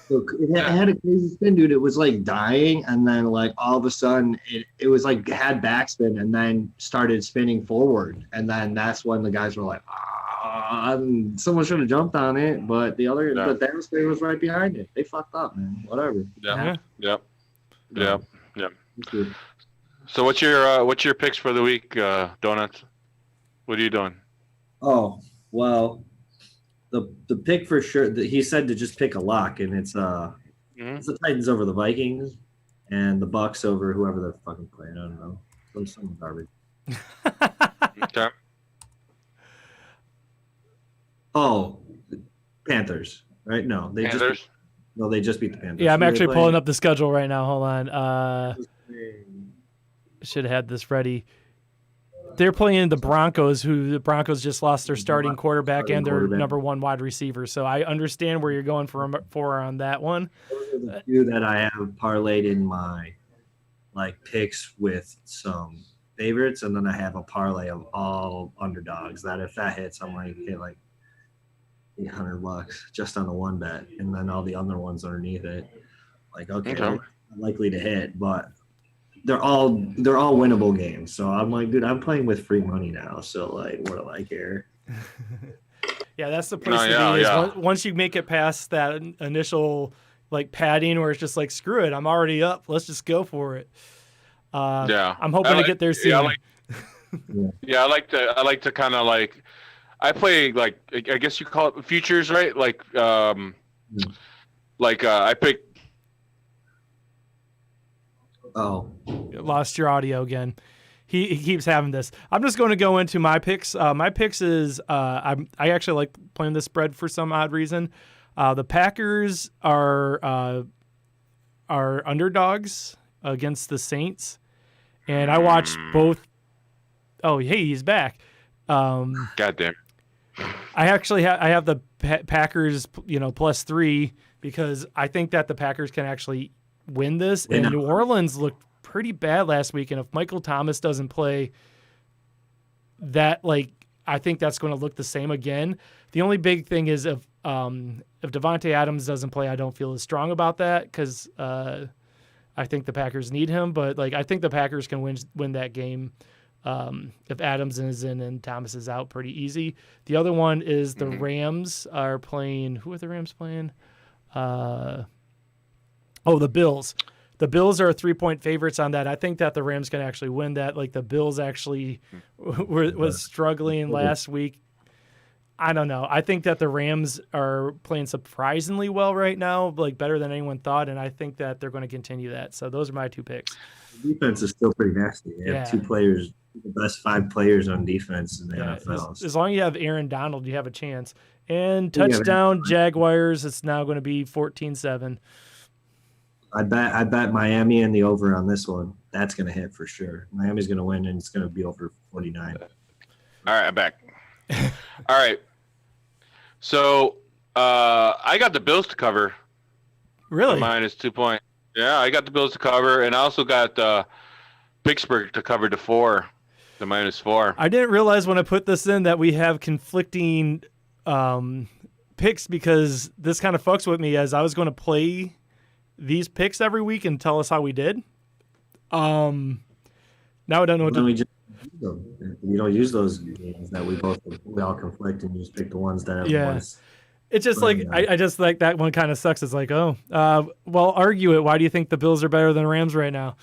So it had a crazy spin, dude. It was like dying, and then like all of a sudden, it was like had backspin, and then started spinning forward, and then that's when the guys were like, and someone should have jumped on it, but the downspin was right behind it. They fucked up, man. Whatever. Yeah. Yep. So what's your picks for the week, Donuts? What are you doing? Oh well, the pick for sure. He said to just pick a lock, and it's the Titans over the Vikings, and the Bucks over whoever they're fucking playing. I don't know, some garbage. Okay. Oh, Panthers, right? No, they Panthers? they just beat the Panthers. Yeah, I'm Who they actually playing? pulling up the schedule right now. Hold on. Should have had this ready. They're playing the Broncos, who the Broncos just lost their starting quarterback and their number one wide receiver. So I understand where you're going for on that one. Those are the few that I have parlayed in my picks with some favorites, and then I have a parlay of all underdogs. That if that hits, I'm like hit like $800 just on the one bet, and then all the other ones underneath it. Like okay. Not likely to hit, but they're all winnable games. So I'm like, dude, I'm playing with free money now. So like, what do I care? Yeah, that's the place to be. Is once you make it past that initial like padding, where it's just like, screw it, I'm already up. Let's just go for it. I'm hoping to get there soon. I like to kind of like, I play like, I guess you call it futures, right? Like I pick. Oh, lost your audio again. He keeps having this. I'm just going to go into my picks. My picks is I actually like playing the spread for some odd reason. The Packers are underdogs against the Saints, and I watched both. Oh, hey, he's back. Goddamn. I actually I have the Packers, +3 because I think that the Packers can actually win this. And New Orleans looked pretty bad last week, and if Michael Thomas doesn't play, that I think that's going to look the same again. The only big thing is if Devontae Adams doesn't play, I don't feel as strong about that because I think the Packers need him. But I think the Packers can win that game if Adams is in and Thomas is out pretty easy. The other one is the Rams are playing. Who are the Rams playing? The Bills. The Bills are 3-point favorites on that. I think that the Rams can actually win that. The Bills actually was struggling last week. I don't know. I think that the Rams are playing surprisingly well right now, better than anyone thought, and I think that they're going to continue that. So those are my two picks. The defense is still pretty nasty. They have 2 players, the best 5 players on defense in the NFL. As long as you have Aaron Donald, you have a chance. And touchdown Jaguars, it's now going to be 14-7. I bet Miami and the over on this one. That's going to hit for sure. Miami's going to win, and it's going to be over 49. All right, I'm back. All right. So I got the Bills to cover. Really? -2 point. Yeah, I got the Bills to cover, and I also got Pittsburgh to cover the -4. I didn't realize when I put this in that we have conflicting picks because this kind of fucks with me as I was going to play these picks every week and tell us how we did. Now I don't know what to do. We don't use those games that we all conflict, and you just pick the ones that everyone's. It's just I just like that one kind of sucks. It's well, argue it. Why do you think the Bills are better than the Rams right now?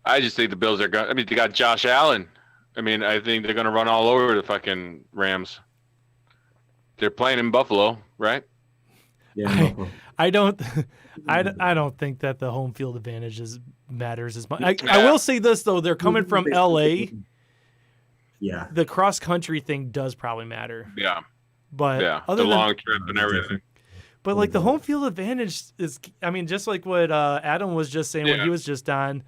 I just think the Bills are going. I mean, they got Josh Allen. I mean, I think they're going to run all over the fucking Rams. They're playing in Buffalo, right? Yeah. I don't think that the home field advantage matters as much. I will say this though, they're coming from LA. Yeah. The cross country thing does probably matter. Yeah. But the long trip and everything. But the home field advantage is, I mean, just like what Adam was just saying when he was just on,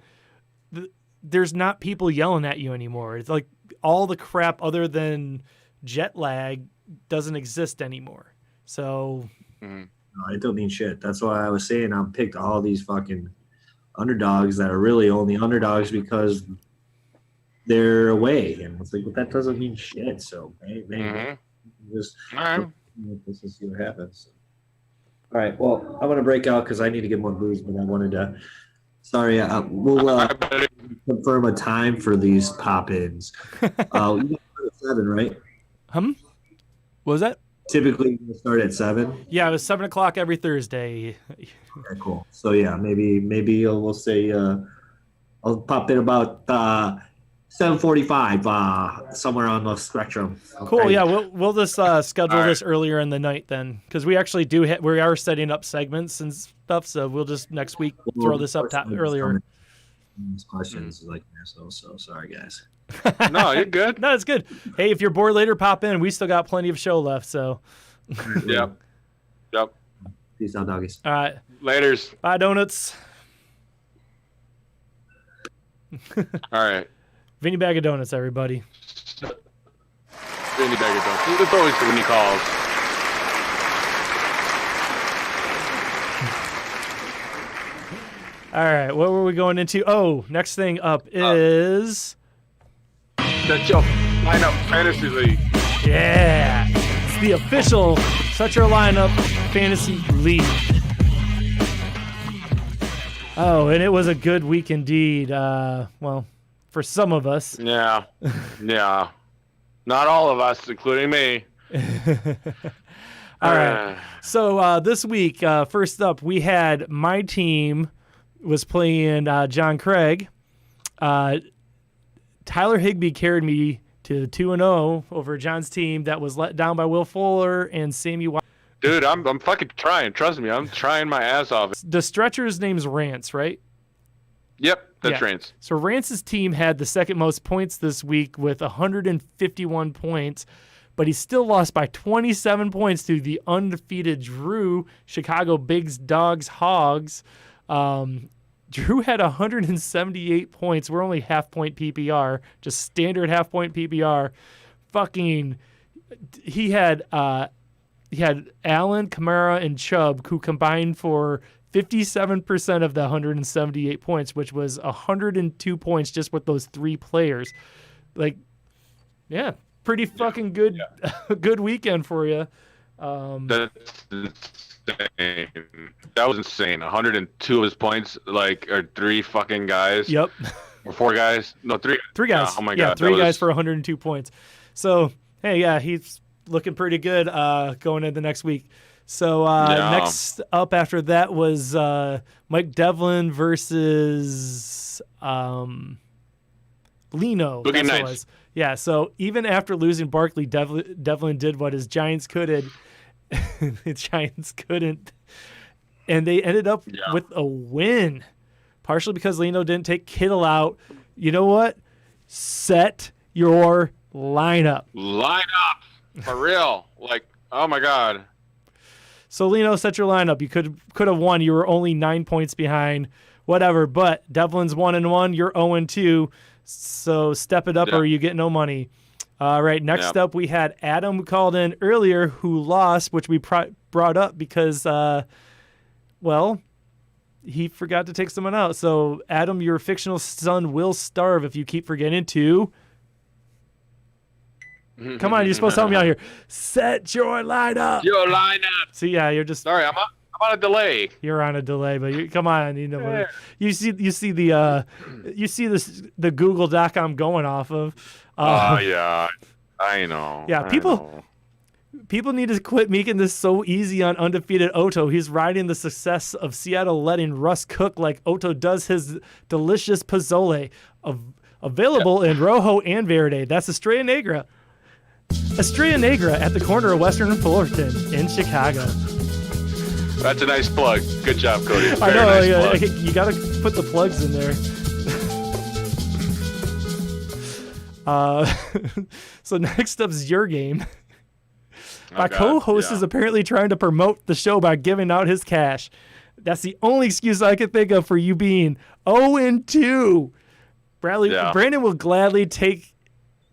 there's not people yelling at you anymore. It's like all the crap other than jet lag doesn't exist anymore. So. No, it don't mean shit. That's why I was saying I picked all these fucking underdogs that are really only underdogs because they're away, and it's like, but that doesn't mean shit. So maybe just this is see what happens. All right. Well, I'm gonna break out because I need to get more booze, but I wanted to. Sorry, we'll confirm a time for these pop-ins. You start at 7, right? What was that? Typically, you start at 7. Yeah, it was 7 o'clock every Thursday. Okay, cool. So yeah, maybe we'll say I'll pop in about 7:45, somewhere on the spectrum. Cool. Okay. Yeah, we'll just schedule this earlier in the night then, because we actually we are setting up segments and stuff. So we'll just next week throw this up earlier. Questions like so sorry guys. No, you're good. No, it's good. Hey, if you're bored later, pop in. We still got plenty of show left. So. Yep. Peace out, doggies. All right. Laters. Bye, donuts. All right. Vinny bag of donuts, everybody. Vinny bag of donuts. It's always when he calls. All right. What were we going into? Oh, next thing up is. That's your lineup fantasy league. Yeah. It's the official Set Your Lineup Fantasy League. Oh, and it was a good week indeed. Well, for some of us. Yeah. Not all of us, including me. All right. So this week, first up, we had my team was playing John Craig. Tyler Higbee carried me to 2-0 over John's team that was let down by Will Fuller and Sammy White. Dude, I'm fucking trying. Trust me, I'm trying my ass off. The stretcher's name's Rance, right? Yep, that's Yeah. Rance. So Rance's team had the second most points this week with 151 points, but he still lost by 27 points to the undefeated Drew, Chicago Bigs, Dogs, Hogs. Drew had 178 points. We're only half-point PPR, just standard half-point PPR. He had Allen, Kamara, and Chubb, who combined for 57% of the 178 points, which was 102 points just with those three players. Like, yeah, pretty fucking good, good weekend for you. That's insane. That was insane. 102 of his points, are three fucking guys. Yep. Or four guys. No, three. Three guys. Oh my yeah, God. three guys for 102 points. So, hey, yeah, he's looking pretty good going into the next week. So next up after that was Mike Devlin versus Lino. Boogie That's what it Nights. was. Yeah, so even after losing Barkley, Devlin did what his Giants couldn't. The Giants couldn't. And they ended up with a win, partially because Lino didn't take Kittle out. You know what? Set your lineup. Line up. For real. Oh my God. So Lino, set your lineup. You could have won. You were only 9 points behind. Whatever. But Devlin's 1-1. You're 0-2. So step it up or you get no money. All right. Next up, we had Adam who called in earlier who lost, which we brought up because, he forgot to take someone out. So Adam, your fictional son will starve if you keep forgetting to. Come on, you're supposed to help me out here. Set your lineup. Your lineup. So yeah, you're just. Sorry, I'm on a delay. You're on a delay, but come on, you see the Google Doc I'm going off of. Yeah, I know. Yeah, people need to quit making this so easy on undefeated Otto. He's riding the success of Seattle, letting Russ cook like Otto does his delicious pozole, available in Rojo and Verde. That's Estrella Negra. Estrella Negra at the corner of Western and Fullerton in Chicago. That's a nice plug. Good job, Cody. I know. Nice plug. You got to put the plugs in there. So next up's your game. My co-host is apparently trying to promote the show by giving out his cash. That's the only excuse I could think of for you being 0-2. Brandon will gladly take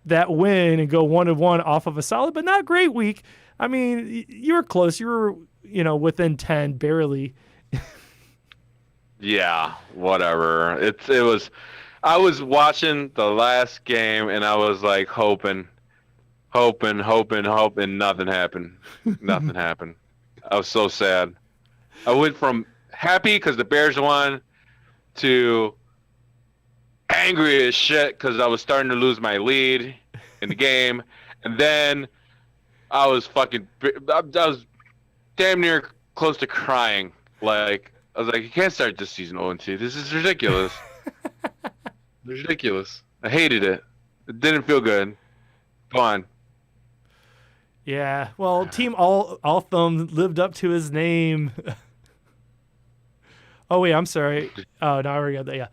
that win and go 1-1 off of a solid but not great week. I mean, you were close. You were, within 10 barely. Yeah, whatever. It was. I was watching the last game and I was like hoping. Nothing happened. Nothing happened. I was so sad. I went from happy because the Bears won to angry as shit because I was starting to lose my lead in the game, and then I was damn near close to crying. Like I was like, you can't start this season 0-2. This is ridiculous. It's ridiculous. I hated it. It didn't feel good. Come on. Yeah. Well, Team All Thumb lived up to his name. Oh wait, I'm sorry. Oh no, I already got that. Yeah.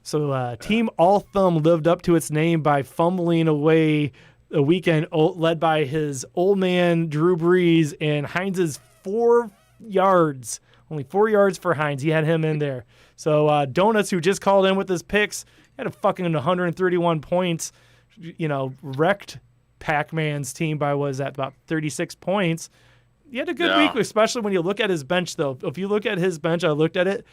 So Team All Thumb lived up to its name by fumbling away a weekend led by his old man Drew Brees and Heinz's 4 yards. Only 4 yards for Heinz. He had him in there. So Donuts, who just called in with his picks, had a fucking 131 points. You know, wrecked Pac-Man's team by about 36 points. He had a good week, especially when you look at his bench, though. If you look at his bench, I looked at it.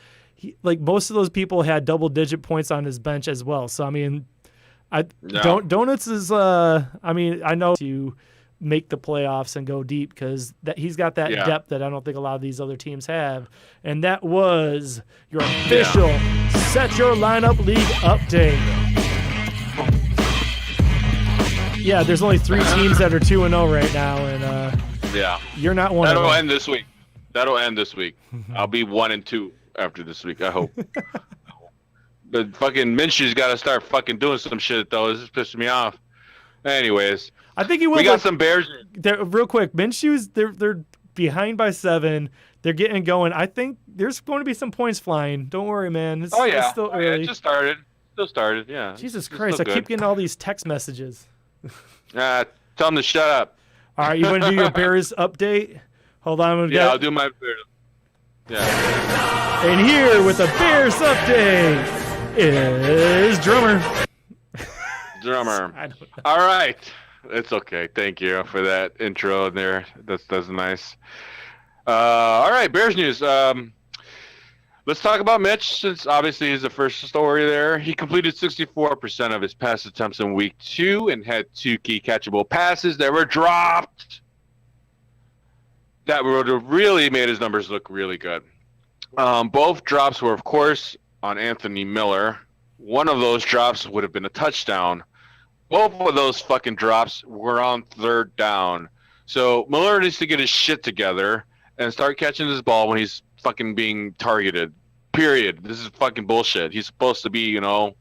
Like most of those people had double-digit points on his bench as well. So I mean, Donuts is. I mean, I know to make the playoffs and go deep because he's got that depth that I don't think a lot of these other teams have. And that was your official Set Your Lineup League update. Yeah, there's only 3 teams that are 2-0 right now, and you're not one. That'll end this week. I'll be 1-2 after this week. I hope. But fucking Minshew's got to start fucking doing some shit though. This is pissing me off. Anyways, I think he will. We got some Bears. Real quick, Minshew's they're behind by 7. They're getting going. I think there's going to be some points flying. Don't worry, man. It's still early. It just started. Still started. Yeah. Jesus Christ! I keep getting all these text messages. Tell them to shut up. All right, you want to do your Bears update? Hold on. I'll do my Bears. Yeah. And here with the Bears update is Drummer. I don't know. All right. It's okay. Thank you for that intro there. That's nice. All right, Bears news. Let's talk about Mitch, since obviously he's the first story there. He completed 64% of his pass attempts in week 2 and had 2 key catchable passes that were dropped. That would have really made his numbers look really good. Both drops were, of course, on Anthony Miller. One of those drops would have been a touchdown. Both of those fucking drops were on 3rd down. So Miller needs to get his shit together and start catching his ball when he's fucking being targeted. Period. This is fucking bullshit. He's supposed to be, our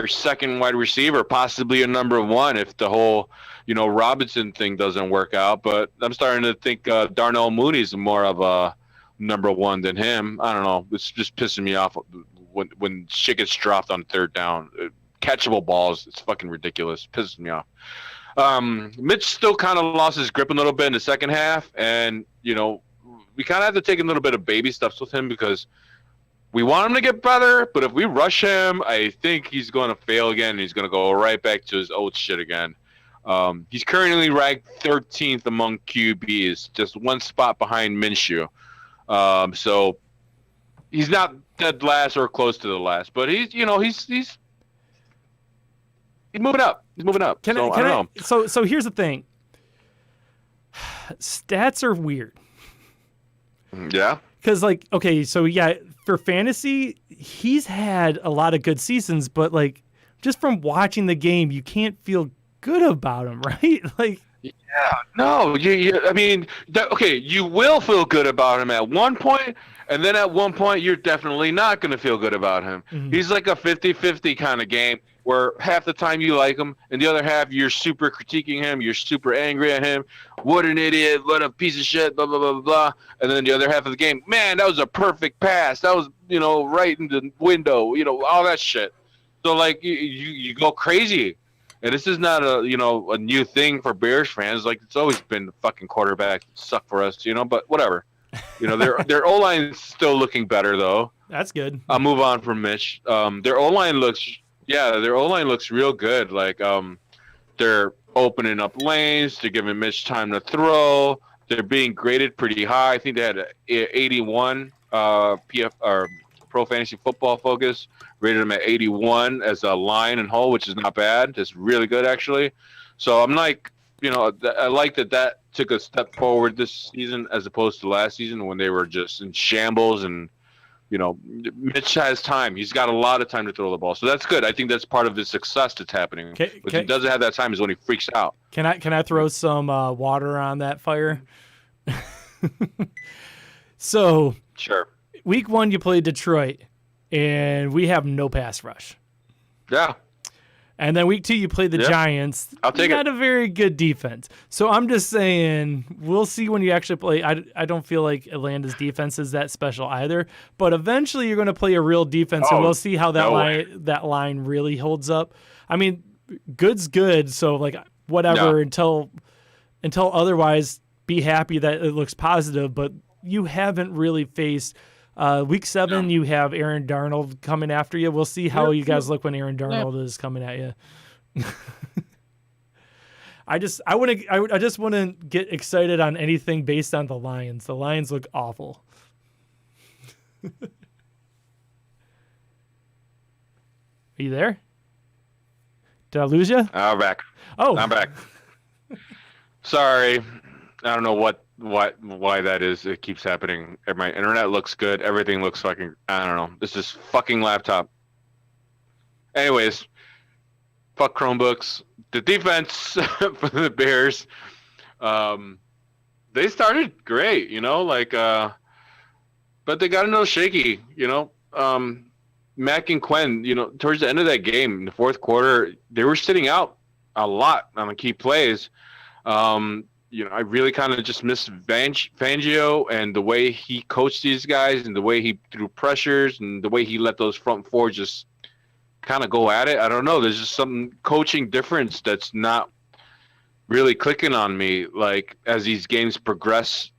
second wide receiver, possibly a number 1 if the whole, Robinson thing doesn't work out. But I'm starting to think Darnell Mooney's more of a number 1 than him. I don't know. It's just pissing me off when shit gets dropped on 3rd down. Catchable balls. It's fucking ridiculous. Pisses me off. Mitch still kind of lost his grip a little bit in the second half. And, we kind of have to take a little bit of baby steps with him because we want him to get better, but if we rush him, I think he's going to fail again, and he's going to go right back to his old shit again. He's currently ranked 13th among QBs, just 1 spot behind Minshew. So he's not dead last or close to the last, but he's moving up. He's moving up. I don't know. So here's the thing. Stats are weird. Yeah. Because, for fantasy, he's had a lot of good seasons, but, just from watching the game, you can't feel good about him, right? No. You will feel good about him at one point, and then at one point, you're definitely not going to feel good about him. Mm-hmm. He's like a 50-50 kind of game where half the time you like him, and the other half you're super critiquing him, you're super angry at him. What an idiot, what a piece of shit, blah, blah, blah, blah. And then the other half of the game, man, that was a perfect pass. That was, right in the window, all that shit. So, you go crazy. And this is not a new thing for Bears fans. It's always been the fucking quarterback suck for us, but whatever. Their O-line's still looking better, though. That's good. I'll move on from Mitch. Their O-line looks real good. They're opening up lanes. They're giving Mitch time to throw. They're being graded pretty high. I think they had 81 PF or Pro Fantasy Football Focus rated them at 81 as a line and whole, which is not bad. It's really good actually. So I'm I like that took a step forward this season as opposed to last season when they were just in shambles. And Mitch has time. He's got a lot of time to throw the ball, so that's good. I think that's part of the success that's happening. But he doesn't have that time is when he freaks out. Can I throw some water on that fire? So Sure. Week 1 you played Detroit, and we have no pass rush. Yeah. And then week 2 you played the Giants. I'll take Not it. a very good defense. So I'm just saying, we'll see when you actually play. I don't feel like Atlanta's defense is that special either. But eventually you're going to play a real defense, and we'll see how that line really holds up. I mean, good's good. So like whatever until otherwise, be happy that it looks positive. But you haven't really faced. Week 7, you have Aaron Darnold coming after you. We'll see how you guys look when Aaron Darnold is coming at you. I just want to get excited on anything based on the Lions. The Lions look awful. Are you there? Did I lose you? I'm back. Oh, I'm back. Sorry. I don't know why that is. It keeps happening. My internet looks good. Everything looks fucking. I don't know. This is fucking laptop. Anyways, fuck Chromebooks. The defense for the Bears, they started great, but they got a little shaky, Mac and Quinn, towards the end of that game, in the fourth quarter, they were sitting out a lot on the key plays. I really kind of just miss Fangio and the way he coached these guys and the way he threw pressures and the way he let those front four just kind of go at it. I don't know. There's just some coaching difference that's not really clicking on me. Like as these games progress,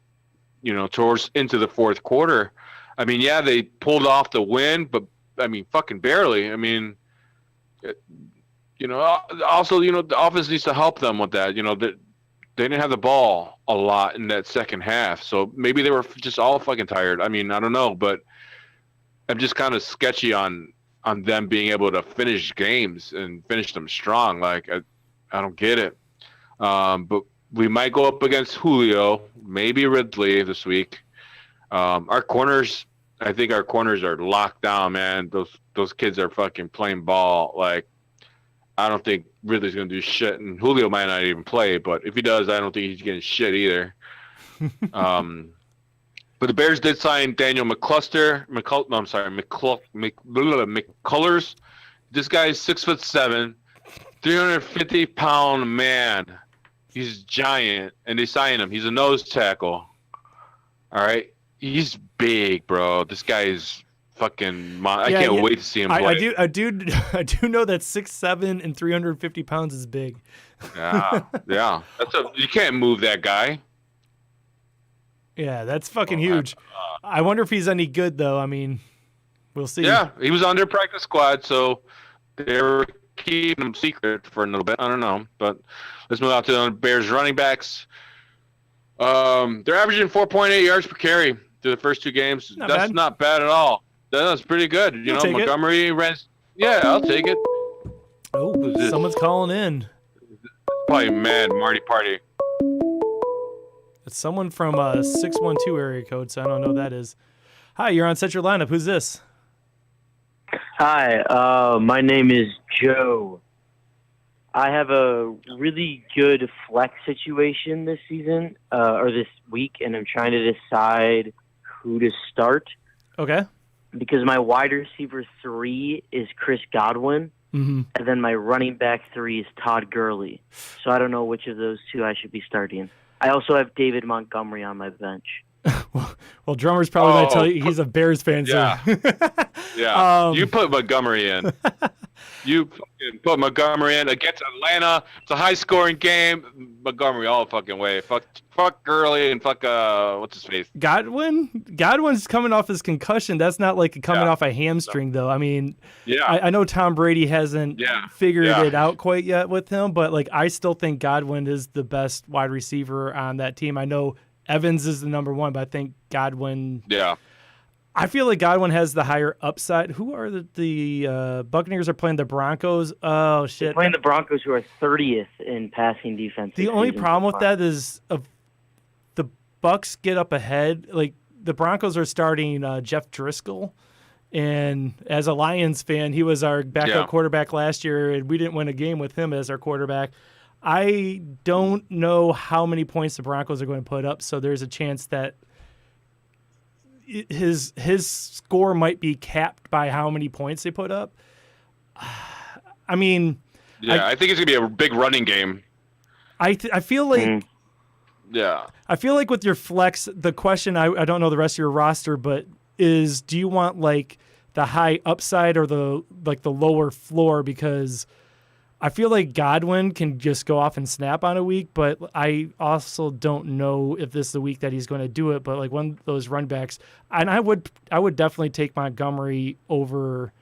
towards into the fourth quarter. I mean, yeah, they pulled off the win, but I mean, fucking barely. I mean, also, the offense needs to help them with that. They didn't have the ball a lot in that second half, so maybe they were just all fucking tired. I mean, I don't know, but I'm just kind of sketchy on them being able to finish games and finish them strong. Like, I don't get it. But we might go up against Julio, maybe Ridley this week. Our corners, I think our corners are locked down, man. Those kids are fucking playing ball. Like, I don't think Ridley's going to do shit, and Julio might not even play, but if he does, I don't think he's getting shit either. But the Bears did sign Daniel McCullers. This guy is 6'7", 350-pound man. He's giant, and they signed him. He's a nose tackle. All right, he's big, bro. This guy is fucking. I can't wait to see him play. I do know that 6'7" and 350 pounds is big. Yeah. You can't move that guy. Yeah, that's fucking huge. I wonder if he's any good though. I mean, we'll see. Yeah, he was on their practice squad, so they were keeping him secret for a little bit. I don't know, but let's move on to the Bears running backs. They're averaging 4.8 yards per carry through the first 2 games. That's not bad at all. That's pretty good. Montgomery ran. Yeah, I'll take it. Oh, someone's calling in. Probably mad Marty Party. It's someone from 612 area code, so I don't know who that is. Hi, you're on Set Your Lineup. Who's this? Hi, my name is Joe. I have a really good flex situation this season, or this week, and I'm trying to decide who to start. Okay. Because my wide receiver 3 is Chris Godwin, and then my running back 3 is Todd Gurley. So I don't know which of those 2 I should be starting. I also have David Montgomery on my bench. well, Drummer's probably going to tell you he's a Bears fan. Yeah. Yeah. You put Montgomery in. You fucking put Montgomery in against Atlanta. It's a high-scoring game. Montgomery all the fucking way. Fuck Gurley and fuck what's his face? Godwin's coming off his concussion. That's not like coming off a hamstring though. I mean, I know Tom Brady hasn't figured it out quite yet with him, but like I still think Godwin is the best wide receiver on that team. I know Evans is the number 1, but I think Godwin. Yeah. I feel like Godwin has the higher upside. Who are the Buccaneers are playing the Broncos? Oh shit! They're playing the Broncos, who are 30th in passing defense. The only problem with that is Bucks get up ahead, like the Broncos are starting Jeff Driscoll. And as a Lions fan, he was our backup quarterback last year, and we didn't win a game with him as our quarterback. I don't know how many points the Broncos are going to put up, so there's a chance that his score might be capped by how many points they put up. I mean, I think it's gonna be a big running game. I feel like I feel like with your flex, the question I don't know the rest of your roster, but is do you want like the high upside or the lower floor? Because I feel like Godwin can just go off and snap on a week, but I also don't know if this is the week that he's going to do it. But like one of those run backs, and I would definitely take Montgomery over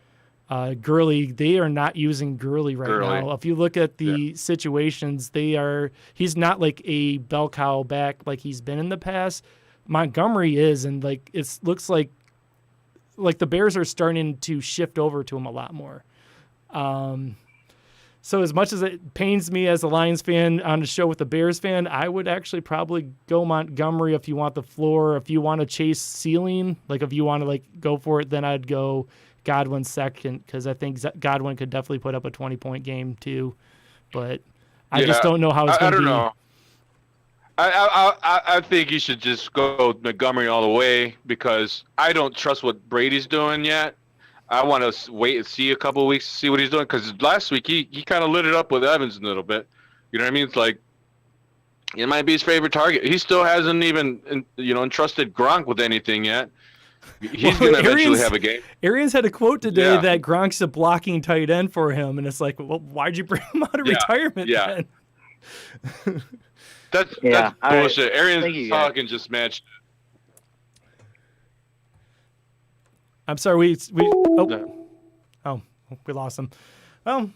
Gurley. They are not using Gurley now. If you look at the situations, he's not like a bell cow back like he's been in the past. Montgomery is, and like it looks like the Bears are starting to shift over to him a lot more. So as much as it pains me as a Lions fan on the show with the Bears fan, I would actually probably go Montgomery if you want the floor. If you want to chase ceiling, like if you want to like go for it, then I'd go Godwin second because I think Godwin could definitely put up a 20-point game too. But I just don't know how it's going to be. I don't know. I think you should just go Montgomery all the way because I don't trust what Brady's doing yet. I want to wait and see a couple of weeks to see what he's doing because last week he kind of lit it up with Evans a little bit. You know what I mean? It's like it might be his favorite target. He still hasn't even entrusted Gronk with anything yet. He's going to eventually have a game. Arians had a quote today that Gronk's a blocking tight end for him, and it's like, well, why'd you bring him out of retirement then? That's bullshit. Arians fucking just matched. I'm sorry, we lost him. Oh,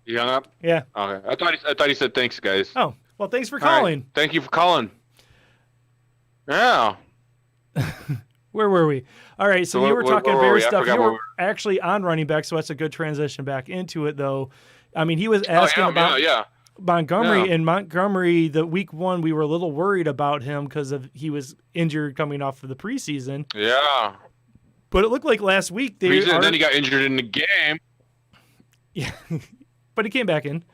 you hung up? Yeah. Okay. I thought he said thanks, guys. Oh, well, thanks for calling. Right. Thank you for calling. Yeah. Where were we? All right, so you were talking Bears stuff. You were actually on running back, so that's a good transition back into it, though. I mean, he was asking about Montgomery, and Montgomery, the week one, we were a little worried about him because he was injured coming off of the preseason. Yeah. But it looked like last week then he got injured in the game. Yeah, but he came back in.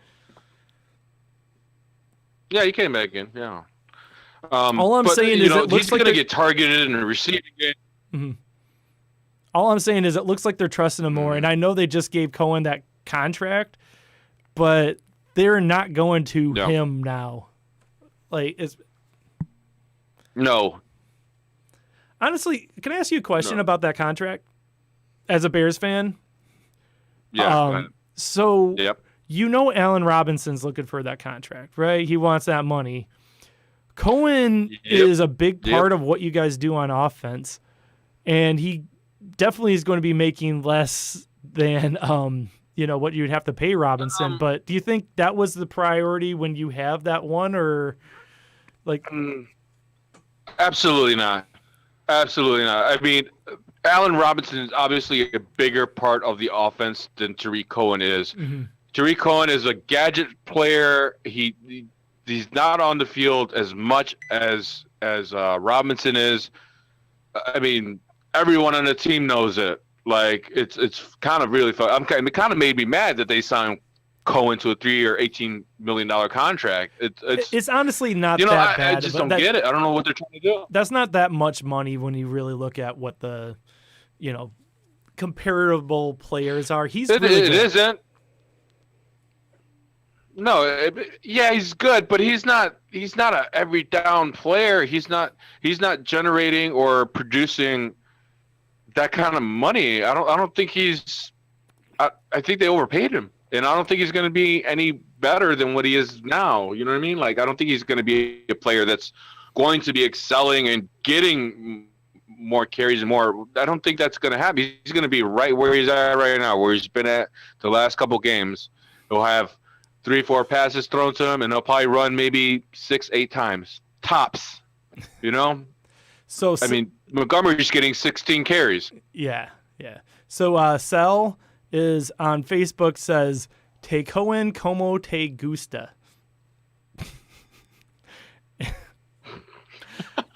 Yeah, he came back in. Yeah. All I'm saying is it looks he's going to get targeted in the receiving game. Mm-hmm. All I'm saying is it looks like they're trusting him more, and I know they just gave Cohen that contract, but they're not going to him now. Like no. Honestly, can I ask you a question about that contract as a Bears fan? Yeah. So Allen Robinson's looking for that contract, right? He wants that money. Cohen is a big part of what you guys do on offense, and he definitely is going to be making less than what you'd have to pay Robinson. But do you think that was the priority when you have that one, or like? Absolutely not. Absolutely not. I mean, Allen Robinson is obviously a bigger part of the offense than Tariq Cohen is. Mm-hmm. Tariq Cohen is a gadget player. He's not on the field as much as Robinson is. I mean, everyone on the team knows it. Like it's kind of really fun. It kind of made me mad that they signed Cohen to a 3-year, $18 million contract. It's honestly not that bad. I just don't get it. I don't know what they're trying to do. That's not that much money when you really look at what the, comparable players are. It isn't. No, he's good, but he's not a every down player. He's not generating or producing that kind of money. I don't think he's. I think they overpaid him. And I don't think he's going to be any better than what he is now. You know what I mean? Like, I don't think he's going to be a player that's going to be excelling and getting more carries and more. I don't think that's going to happen. He's going to be right where he's at right now, where he's been at the last couple games. He'll have 3-4 passes thrown to him, and he'll probably run maybe 6-8 times. Tops. So I mean, Montgomery's getting 16 carries. Yeah. So Sel is on Facebook, says, "Te Cohen como te gusta."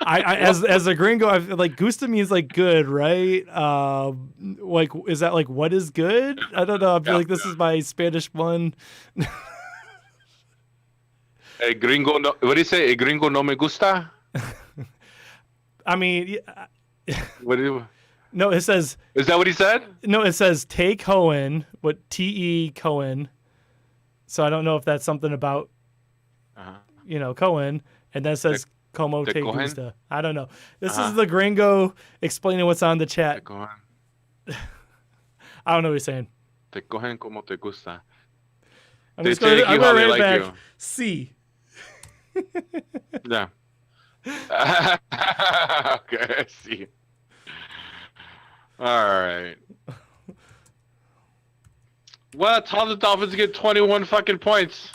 as a gringo, I feel like gusta means like good, right? Like, is that like what is good? I don't know. I feel like this is my Spanish one. A gringo, no, what do you say? A gringo no me gusta? I mean, What do you, no, it says, is that what he said? no, it says Tay Cohen, what T.E. Cohen. So I don't know if that's something about, Cohen. And then it says Como Te Cohen? Gusta. I don't know. This is the gringo explaining what's on the chat. Cohen. I don't know what he's saying. Te cogen como te gusta. I'm They just going take you to how they write like back. you. C. Yeah. Okay, I see. All right. What? How the Dolphins get 21 fucking points?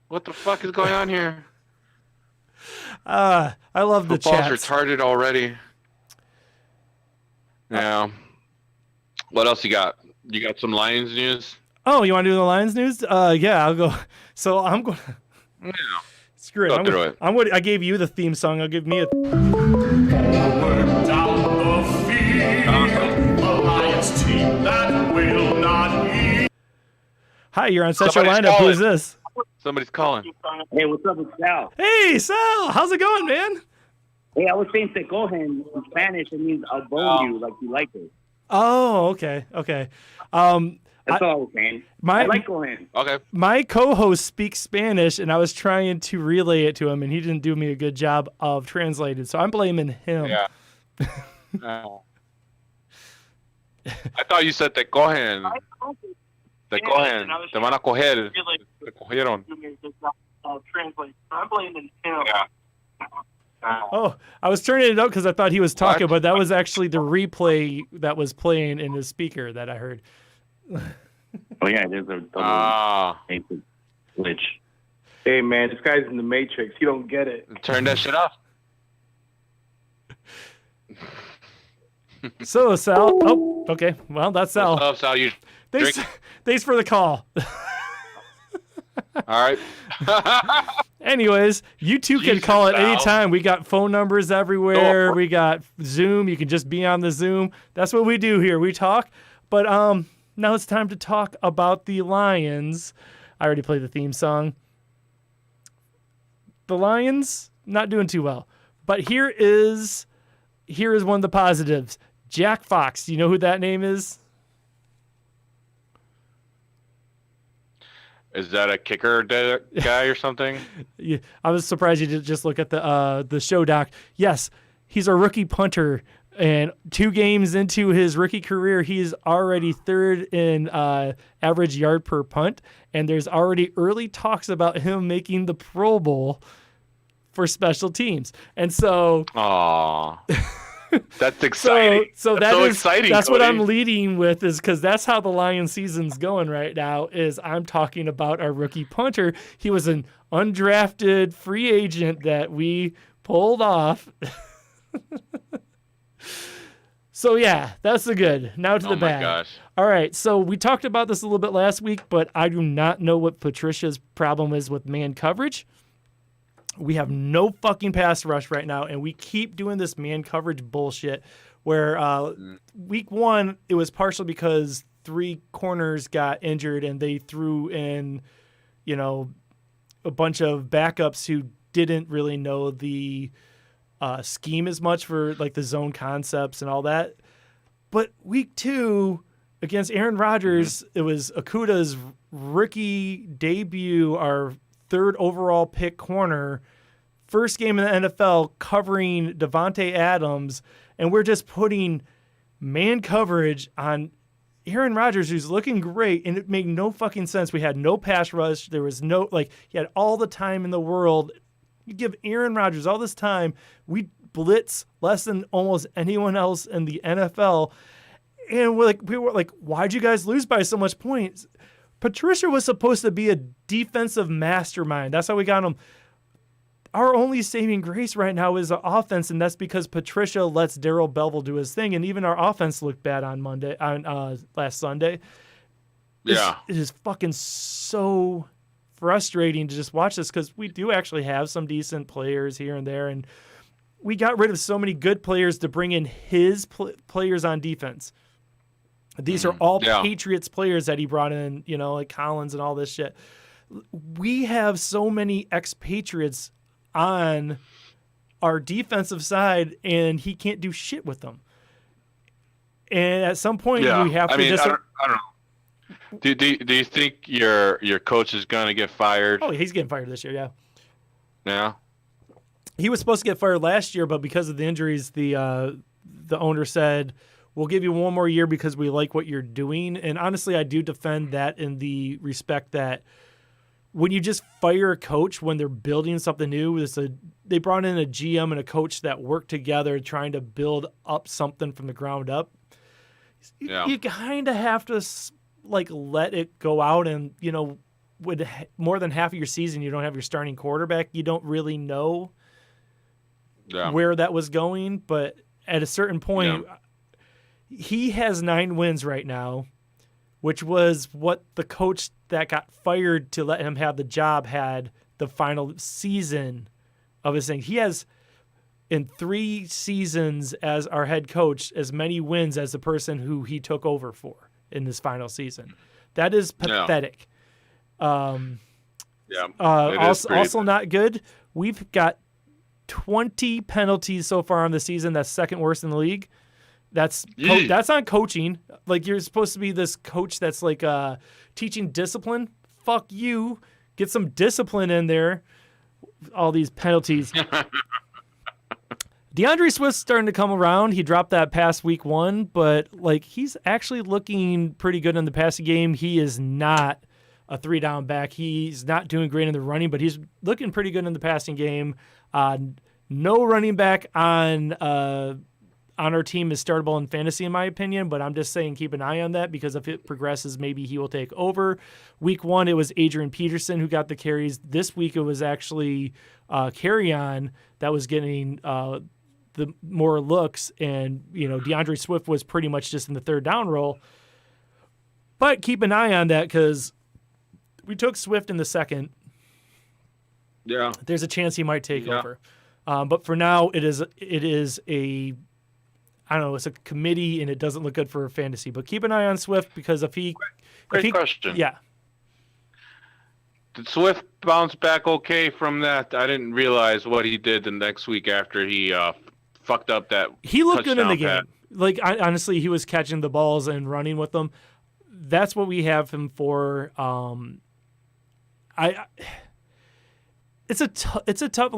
What the fuck is going on here? I love the Football's chat. retarded already. Yeah. What else you got? You got some Lions news? Oh, you want to do the Lions news? Yeah, I'll go. So I'm going. Yeah. Screw it. Go through it. I gave you the theme song. I'll give me a. Hi, you're on Central Somebody's Lineup. calling. Who's this? Somebody's calling. Hey, what's up, it's Sal. Hey, Sal. How's it going, man? Hey, I was saying te cogen in Spanish. It means I'll bone you, like you like it. Oh, okay. That's all I was saying. I like cogen. Okay. My co-host speaks Spanish, and I was trying to relay it to him, and he didn't do me a good job of translating. So I'm blaming him. Yeah. Oh. I thought you said te cogen. Te cogen. Te van a coger. Te cogieron. Translate. I'm blaming him. Yeah. Oh, I was turning it up because I thought he was talking, but that was actually the replay that was playing in his speaker that I heard. Oh, yeah, there's a Ah. glitch. Hey, man, this guy's in the Matrix. He don't get it. Turn that shit off. So, Sal. Oh, okay. Well, that's Sal. What's up, Sal? You Thanks for the call. all right? Anyways, you two can Jesus, call it Sal. anytime. We got phone numbers everywhere. We got Zoom. You can just be on the Zoom. That's what we do here. We talk. But now it's time to talk about the Lions. I already played the theme song. The Lions, not doing too well. But here is one of the positives. Jack Fox. Do you know who that name is? Is that a kicker guy or something? Yeah, I was surprised you didn't just look at the show doc. Yes, he's a rookie punter, and 2 games into his rookie career, he's already third in average yard per punt, and there's already early talks about him making the Pro Bowl for special teams. And so, Aw. That's exciting. So that's that's exciting. That's Cody. what I'm leading with, is because that's how the Lions season's going right now. Is I'm talking about our rookie punter. He was an undrafted free agent that we pulled off. So yeah, that's the good. Now to the bad. Oh my gosh. All right, so we talked about this a little bit last week, but I do not know what Patricia's problem is with man coverage. We have no fucking pass rush right now, and we keep doing this man coverage bullshit where week 1, it was partial because 3 corners got injured and they threw in, a bunch of backups who didn't really know the scheme as much for like the zone concepts and all that. But week 2 against Aaron Rodgers, it was Okuda's rookie debut, our 3rd overall pick corner, first game in the NFL covering Devontae Adams, and we're just putting man coverage on Aaron Rodgers, who's looking great, and it made no fucking sense. We had no pass rush. There was no, he had all the time in the world. You give Aaron Rodgers all this time, we blitz less than almost anyone else in the NFL, and we were like, why'd you guys lose by so much points? Patricia was supposed to be a defensive mastermind. That's how we got him. Our only saving grace right now is the offense, and that's because Patricia lets Darrell Bevell do his thing, and even our offense looked bad on last Sunday. Yeah. It is fucking so frustrating to just watch this because we do actually have some decent players here and there, and we got rid of so many good players to bring in his players on defense. These are all Patriots players that he brought in, like Collins and all this shit. We have so many ex-Patriots on our defensive side, and he can't do shit with them. And at some point, we have to I don't know. Do you think your coach is going to get fired? Oh, he's getting fired this year, yeah. Yeah. He was supposed to get fired last year, but because of the injuries, the owner said, we'll give you one more year because we like what you're doing. And honestly, I do defend that in the respect that when you just fire a coach when they're building something new, they brought in a GM and a coach that worked together trying to build up something from the ground up. You kind of have to let it go out, and with more than half of your season you don't have your starting quarterback, you don't really know where that was going. But at a certain point, he has 9 wins right now, which was what the coach that got fired to let him have the job had the final season of his thing. He has, in 3 seasons as our head coach, as many wins as the person who he took over for in this final season. That is pathetic. Also not good. We've got 20 penalties so far on the season. That's second worst in the league. That's on coaching. Like, you're supposed to be this coach that's teaching discipline. Fuck you. Get some discipline in there. All these penalties. DeAndre Swift's starting to come around. He dropped that pass week 1, but he's actually looking pretty good in the passing game. He is not a 3-down back. He's not doing great in the running, but he's looking pretty good in the passing game. No running back on our team is startable in fantasy, in my opinion, but I'm just saying keep an eye on that because if it progresses, maybe he will take over. Week 1, it was Adrian Peterson who got the carries. This week, it was actually Carry-On that was getting the more looks, and DeAndre Swift was pretty much just in the 3rd down role. But keep an eye on that because we took Swift in the 2nd. Yeah, there's a chance he might take over. But for now, it is a it's a committee, and it doesn't look good for fantasy. But keep an eye on Swift because Great question. Yeah. Did Swift bounce back okay from that? I didn't realize what he did the next week after he fucked up that. He looked good in the game. Honestly, he was catching the balls and running with them. That's what we have him for. It's a tough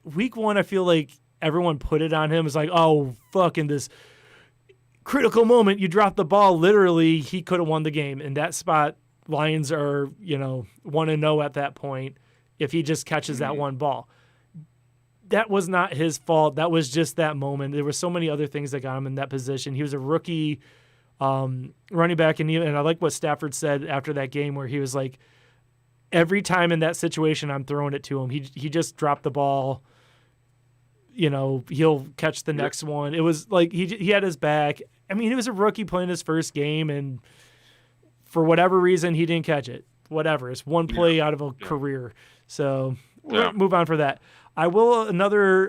week 1. I feel like everyone put it on him. It's oh, fucking this critical moment. You dropped the ball. Literally, he could have won the game. In that spot, Lions are 1-0 at that point if he just catches that one ball. That was not his fault. That was just that moment. There were so many other things that got him in that position. He was a rookie running back, and I like what Stafford said after that game where he was like, every time in that situation I'm throwing it to him. He just dropped the ball. He'll catch the next one. It was he had his back. I mean, he was a rookie playing his first game, and for whatever reason, he didn't catch it. Whatever. It's one play out of a career. So we'll move on for that. I will another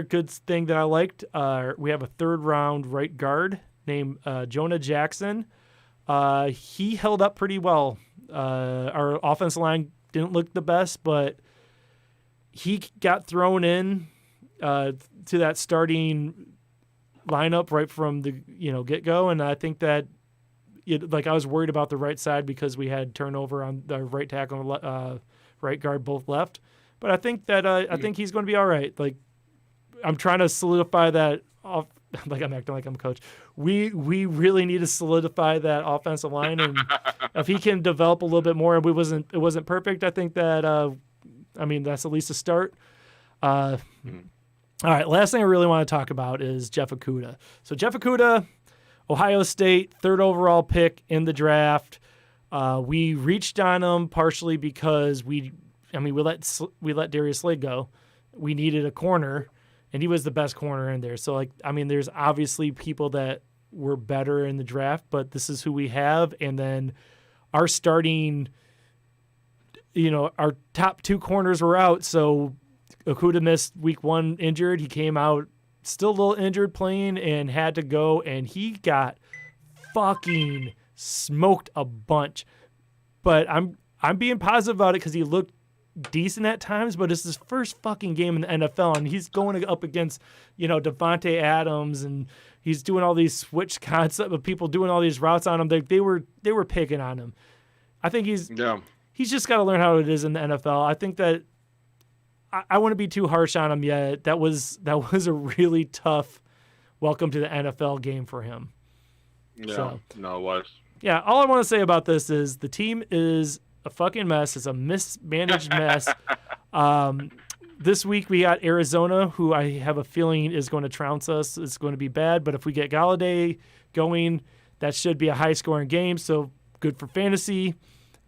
good thing that I liked. We have a 3rd round right guard named Jonah Jackson. He held up pretty well. Our offensive line didn't look the best, but he got thrown in to that starting lineup right from the get-go, and I think that I was worried about the right side because we had turnover on the right tackle and right guard both left, but I think that I think he's going to be all right. I'm trying to solidify that off. I'm acting like I'm a coach. We really need to solidify that offensive line, and if he can develop a little bit more, and it wasn't perfect. I think that that's at least a start. All right, last thing I really want to talk about is Jeff Okudah. So Jeff Okudah, Ohio State, 3rd overall pick in the draft. We reached on him partially because we let Darius Slade go. We needed a corner, and he was the best corner in there. So there's obviously people that were better in the draft, but this is who we have. And then our starting our top 2 corners were out. So Okuda missed week 1 injured. He came out still a little injured playing and had to go, and he got fucking smoked a bunch. But I'm being positive about it because he looked decent at times, but it's his first fucking game in the NFL, and he's going up against, Devontae Adams, and he's doing all these switch concept of people doing all these routes on him. They were picking on him. I think he's just got to learn how it is in the NFL. I think that I wouldn't be too harsh on him yet. That was a really tough welcome to the NFL game for him. Yeah, so, no, it was. Yeah, all I want to say about this is the team is a fucking mess. It's a mismanaged mess. This week we got Arizona, who I have a feeling is going to trounce us. It's going to be bad, but if we get Galladay going, that should be a high-scoring game, so good for fantasy.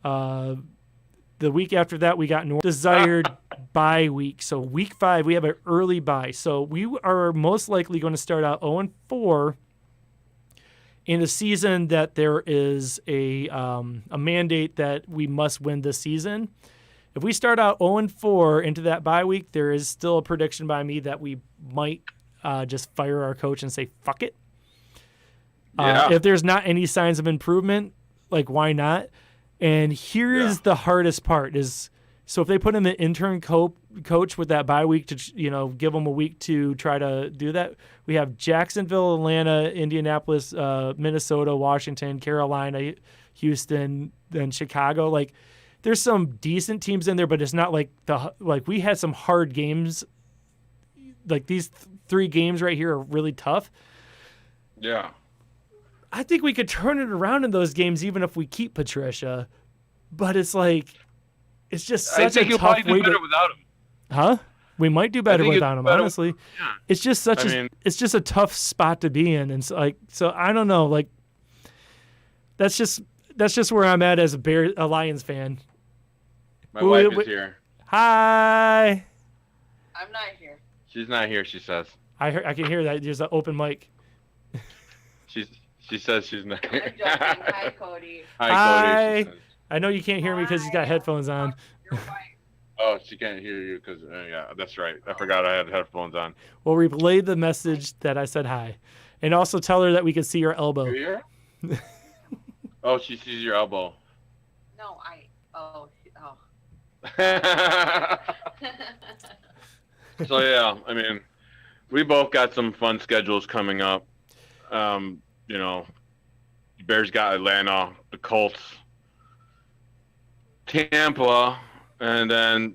The week after that, we got desired bye week. So week 5, we have an early bye. So we are most likely going to start out 0-4 in a season that there is a mandate that we must win this season. If we start out 0-4 into that bye week, there is still a prediction by me that we might just fire our coach and say, fuck it. If there's not any signs of improvement, why not? And here is the hardest part is, so if they put in an intern coach with that bye week to, give them a week to try to do that, we have Jacksonville, Atlanta, Indianapolis, Minnesota, Washington, Carolina, Houston, then Chicago. There's some decent teams in there, but it's not we had some hard games. These 3 games right here are really tough. Yeah. I think we could turn it around in those games, even if we keep Patricia. But it's just such a tough way to. Without him. Huh? We might do better without him. Honestly, yeah. It's just it's just a tough spot to be in, and so I don't know. That's just where I'm at as a Lions fan. My wife is here. Hi. I'm not here. She's not here. She says. I can hear that. There's an open mic. She says she's not. I'm joking. Hi, Cody. Hi, Cody. I know you can't hear me because he's got headphones on. Oh, she can't hear you because yeah, that's right. I forgot I had headphones on. Well, relay the message that I said hi, and also tell her that we can see her elbow. You hear her? Oh, she sees your elbow. No, So yeah, we both got some fun schedules coming up. Bears got Atlanta, the Colts, Tampa, and then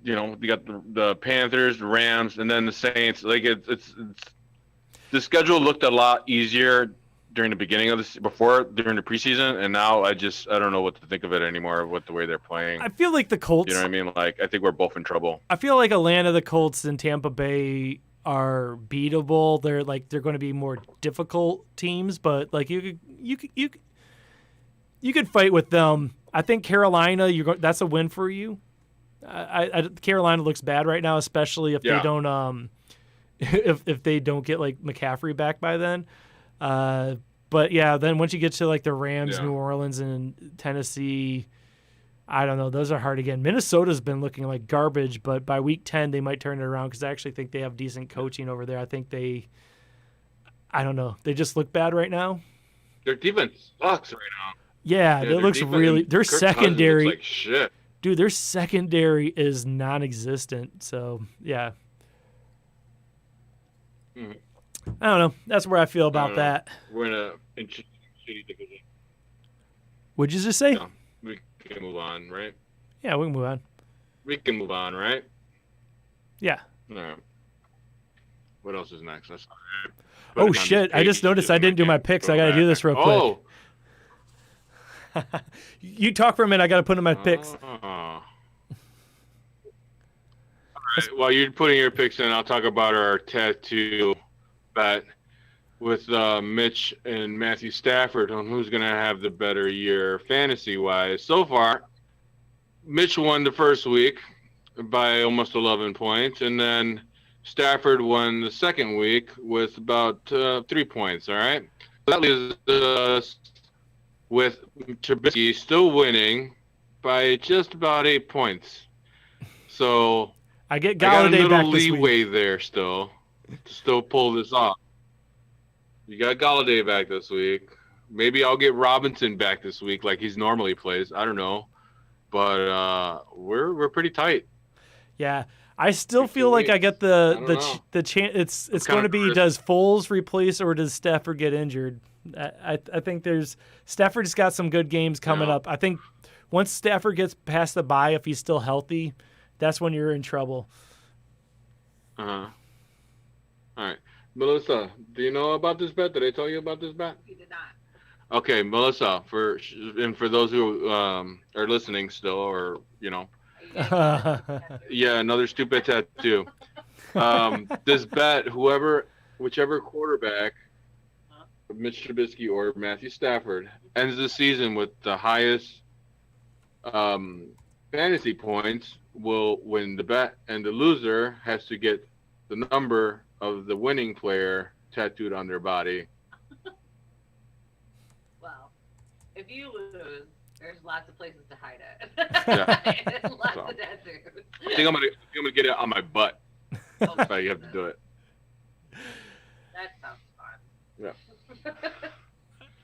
you got the Panthers, the Rams, and then the Saints. It's the schedule looked a lot easier during the beginning of during the preseason, and now I don't know what to think of it anymore with the way they're playing. I feel like the Colts. You know what I mean? I think we're both in trouble. I feel like Atlanta, the Colts, and Tampa Bay are beatable. They're going to be more difficult teams, but you could fight with them. I think Carolina, that's a win for you. Carolina looks bad right now, especially if they don't if they don't get McCaffrey back by then. But yeah, then once you get to the Rams, New Orleans, and Tennessee, I don't know. Those are hard again. Minnesota's been looking like garbage, but by week 10 they might turn it around because I actually think they have decent coaching over there. I think I don't know. They just look bad right now. Their defense sucks right now. Yeah, it looks really. Their secondary, looks like shit. Dude, their secondary is non-existent. So yeah. Mm-hmm. I don't know. That's where I feel about that. We're in a shitty division. What'd you just say? No, we can move on, right? Yeah, we can move on. We can move on, right? Yeah. All right. What else is next? Oh, shit. I just noticed I didn't do my picks. I got to do this real quick. You talk for a minute. I got to put in my picks. All right. While you're putting your picks in, I'll talk about our tattoo bet with Mitch and Matthew Stafford on who's going to have the better year fantasy-wise. So far, Mitch won the first week by almost 11 points, and then Stafford won the second week with about 3 points, all right? That leaves us with Trubisky still winning by just about 8 points. So I get I got a Galladay back little this week. leeway there still to still pull this off. You got Galladay back this week. Maybe I'll get Robinson back this week like he's normally plays. I don't know. But we're pretty tight. Yeah. I still feel like I get the chance. It's going to be crisp. does Foles replace or does Stafford get injured? I think Stafford's got some good games coming up. I think once Stafford gets past the bye, if he's still healthy, that's when you're in trouble. All right, Melissa, do you know about this bet? Did I tell you about this bet? You did not. Okay, Melissa, for those who are listening still, or yeah, another stupid tattoo. This bet, whichever quarterback, Mitch Trubisky or Matthew Stafford, ends the season with the highest fantasy points will win the bet, and the loser has to get the number of the winning player tattooed on their body. Well, if you lose, there's lots of places to hide it. Yeah. Lots So. of tattoos. I think I'm gonna get it on my butt. That's how you have to do it. That sounds fun. Yeah.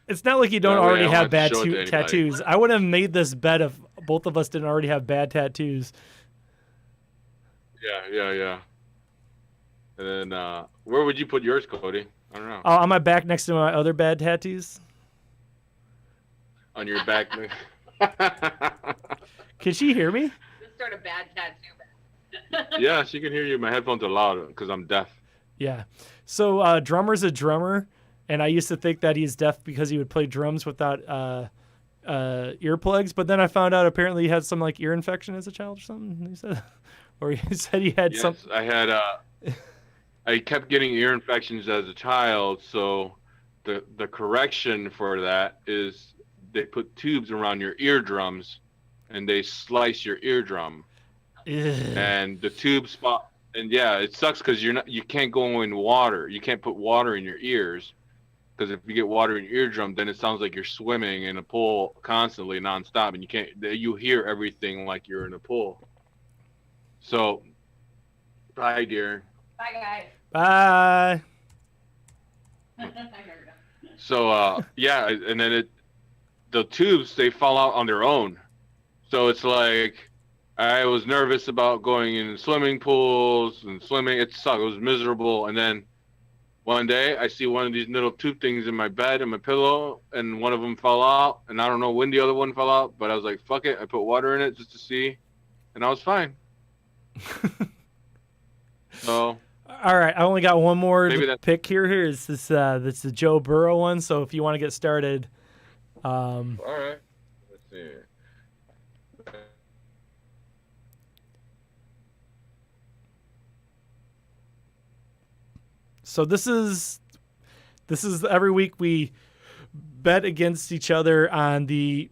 It's not like you don't That way I already don't have have to bad show it to anybody. tattoos. I would have made this bet if both of us didn't already have bad tattoos. Yeah. And then where would you put yours, Cody? I don't know. On my back next to my other bad tattoos. On your back. Can she hear me? Just start a bad tattoo. Yeah, she can hear you. My headphones are loud because I'm deaf. Yeah. So drummer's a drummer, and I used to think that he's deaf because he would play drums without earplugs. But then I found out apparently he had some like ear infection as a child or something. He said, or he said he had some. I had I kept getting ear infections as a child, so the correction for that is they put tubes around your eardrums and they slice your eardrum. And the tube spot, and yeah, it sucks because you can't go in water. You can't put water in your ears, because if you get water in your eardrum, then it sounds like you're swimming in a pool constantly, nonstop, and you hear everything like you're in a pool. So, bye, dear. Bye, guys. Bye. I heard him. So yeah, and then the tubes, they fall out on their own. So it's like I was nervous about going in swimming pools and swimming. It sucked. It was miserable. And then one day I see one of these little tube things in my bed and my pillow, and one of them fell out. And I don't know when the other one fell out, but I was like, fuck it. I put water in it just to see, and I was fine. So. All right, I only got one more Maybe that- pick here. Here's this. That's the Joe Burrow one. So if you want to get started, All right. Let's see. so this is every week we bet against each other on the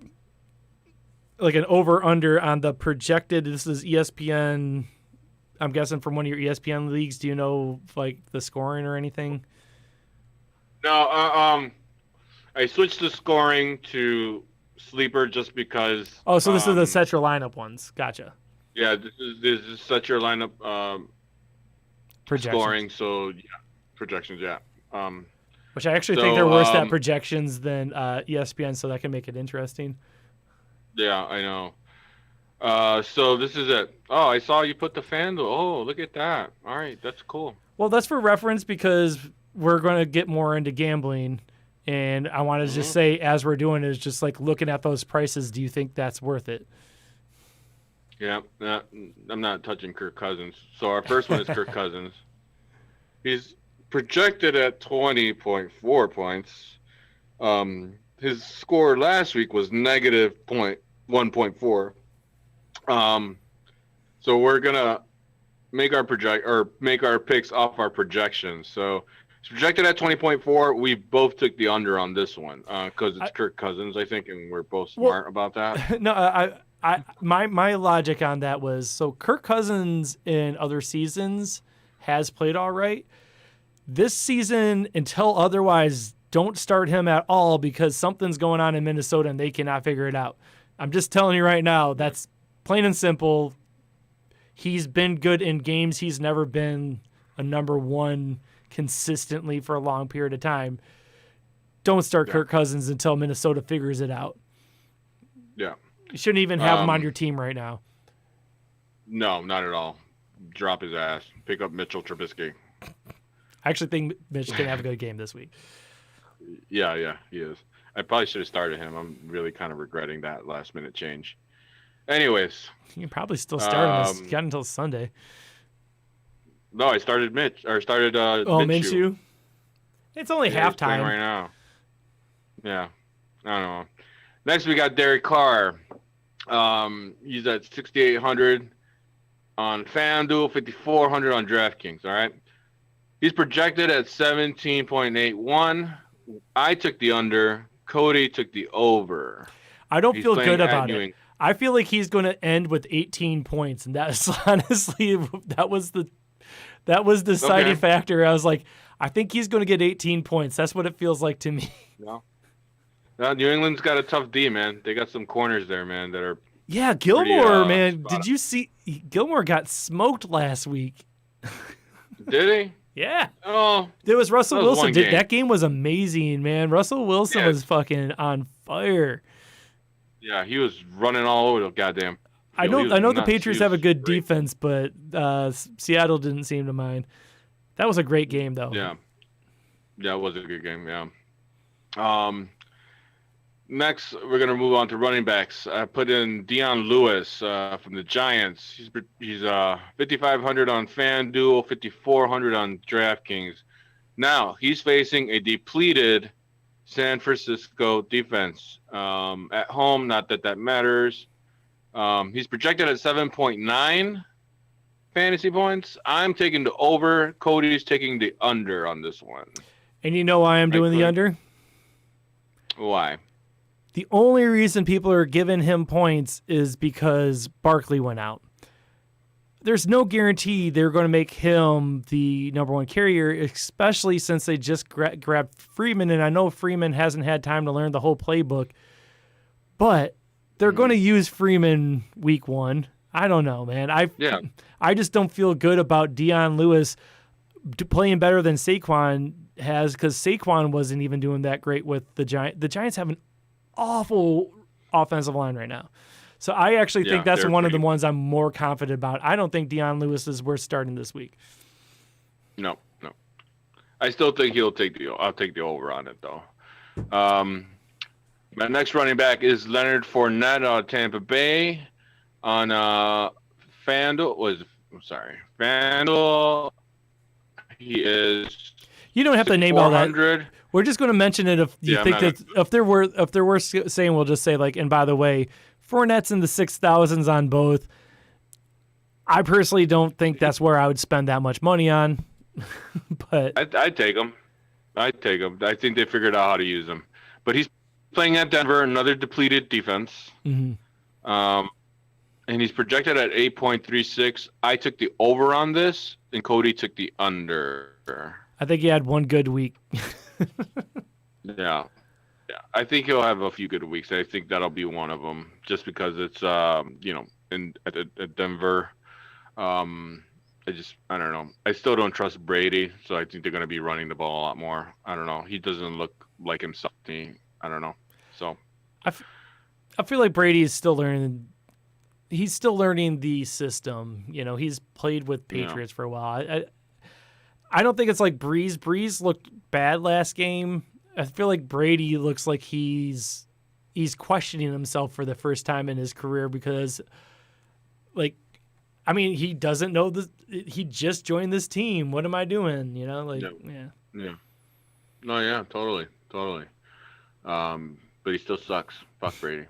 like an over under on the projected. This is ESPN. I'm guessing from one of your ESPN leagues. Do you know like the scoring or anything? No, I switched the scoring to sleeper just because. Oh, so this is the set your lineup ones. Gotcha. Yeah, this is set your lineup Projections. scoring. So yeah, projections. Yeah. Which I actually think they're worse at projections than ESPN, so that can make it interesting. Yeah, I know. So this is it. Oh, I saw you put the FanDuel. Oh, look at that. All right, that's cool. Well, that's for reference because we're going to get more into gambling. And I want to just say, as we're doing is just like looking at those prices, do you think that's worth it? Yeah, I'm not touching Kirk Cousins. So our first one is Kirk Cousins. He's projected at 20.4 points. His score last week was negative 1.4. So we're gonna make our picks off our projections. So it's projected at 20.4. We both took the under on this one because it's Kirk Cousins, I think, and we're both smart about that. No, my logic on that was so Kirk Cousins in other seasons has played all right. This season, until otherwise, don't start him at all because something's going on in Minnesota and they cannot figure it out. I'm just telling you right now, that's plain and simple. He's been good in games. He's never been a number one consistently for a long period of time. Don't start Kirk Cousins until Minnesota figures it out. Yeah. You shouldn't even have him on your team right now. No, not at all. Drop his ass. Pick up Mitchell Trubisky. I actually think Mitch can have a good game this week. Yeah, he is. I probably should have started him. I'm really kind of regretting that last-minute change. Anyways. You can probably still start him. He's got until Sunday. No, I started Minshew? It's only halftime. Right now. Yeah. I don't know. Next, we got Derek Carr. He's at 6,800 on FanDuel, 5,400 on DraftKings, all right? He's projected at 17.81. I took the under. Cody took the over. I don't feel good about it. I feel like he's going to end with 18 points, and that's honestly that was the deciding factor. I was like, I think he's going to get 18 points. That's what it feels like to me. No, New England's got a tough D, man. They got some corners there, man, that are. Yeah, Gilmore, man. Did you see Gilmore got smoked last week? Did he? Yeah. Oh. There was Russell Wilson. That game was amazing, man. Russell Wilson was fucking on fire. Yeah, he was running all over the goddamn. I know the Patriots have a good defense, but Seattle didn't seem to mind. That was a great game, though. Yeah, it was a good game. Yeah. Next, we're gonna move on to running backs. I put in Deion Lewis from the Giants. He's 5,500 on FanDuel, 5,400 on DraftKings. Now he's facing a depleted San Francisco defense at home. Not that matters. He's projected at 7.9 fantasy points. I'm taking the over. Cody's taking the under on this one. And you know why I'm doing the under? Why? The only reason people are giving him points is because Barkley went out. There's no guarantee they're going to make him the number one carrier, especially since they just grabbed Freeman. And I know Freeman hasn't had time to learn the whole playbook, but they're going to use Freeman week one. I don't know, man. I just don't feel good about Deion Lewis playing better than Saquon has, because Saquon wasn't even doing that great with the Giants. The Giants have an awful offensive line right now. So I actually think that's one of the ones I'm more confident about. I don't think Deion Lewis is worth starting this week. No. I still think I'll take the over on it, though. My next running back is Leonard Fournette out of Tampa Bay on FanDuel. FanDuel. He is. You don't have to name all that. We're just going to mention it if you think that if there were saying, we'll just say like, and by the way, Fournette's in the 6,000s on both. I personally don't think that's where I would spend that much money on, but I'd take him. I think they figured out how to use him, but he's playing at Denver, another depleted defense. Mm-hmm. And he's projected at 8.36. I took the over on this, and Cody took the under. I think he had one good week. Yeah. I think he'll have a few good weeks. I think that'll be one of them, just because it's at Denver. I don't know. I still don't trust Brady, so I think they're going to be running the ball a lot more. I don't know. He doesn't look like himself. I don't know. So I feel like Brady is still learning. He's still learning the system. You know, he's played with Patriots for a while. I don't think it's like Breeze. Breeze looked bad last game. I feel like Brady looks like he's questioning himself for the first time in his career, because, like, I mean, he doesn't know this. He just joined this team. What am I doing? You know, Yeah. No, yeah, totally. But he still sucks. Fuck Brady.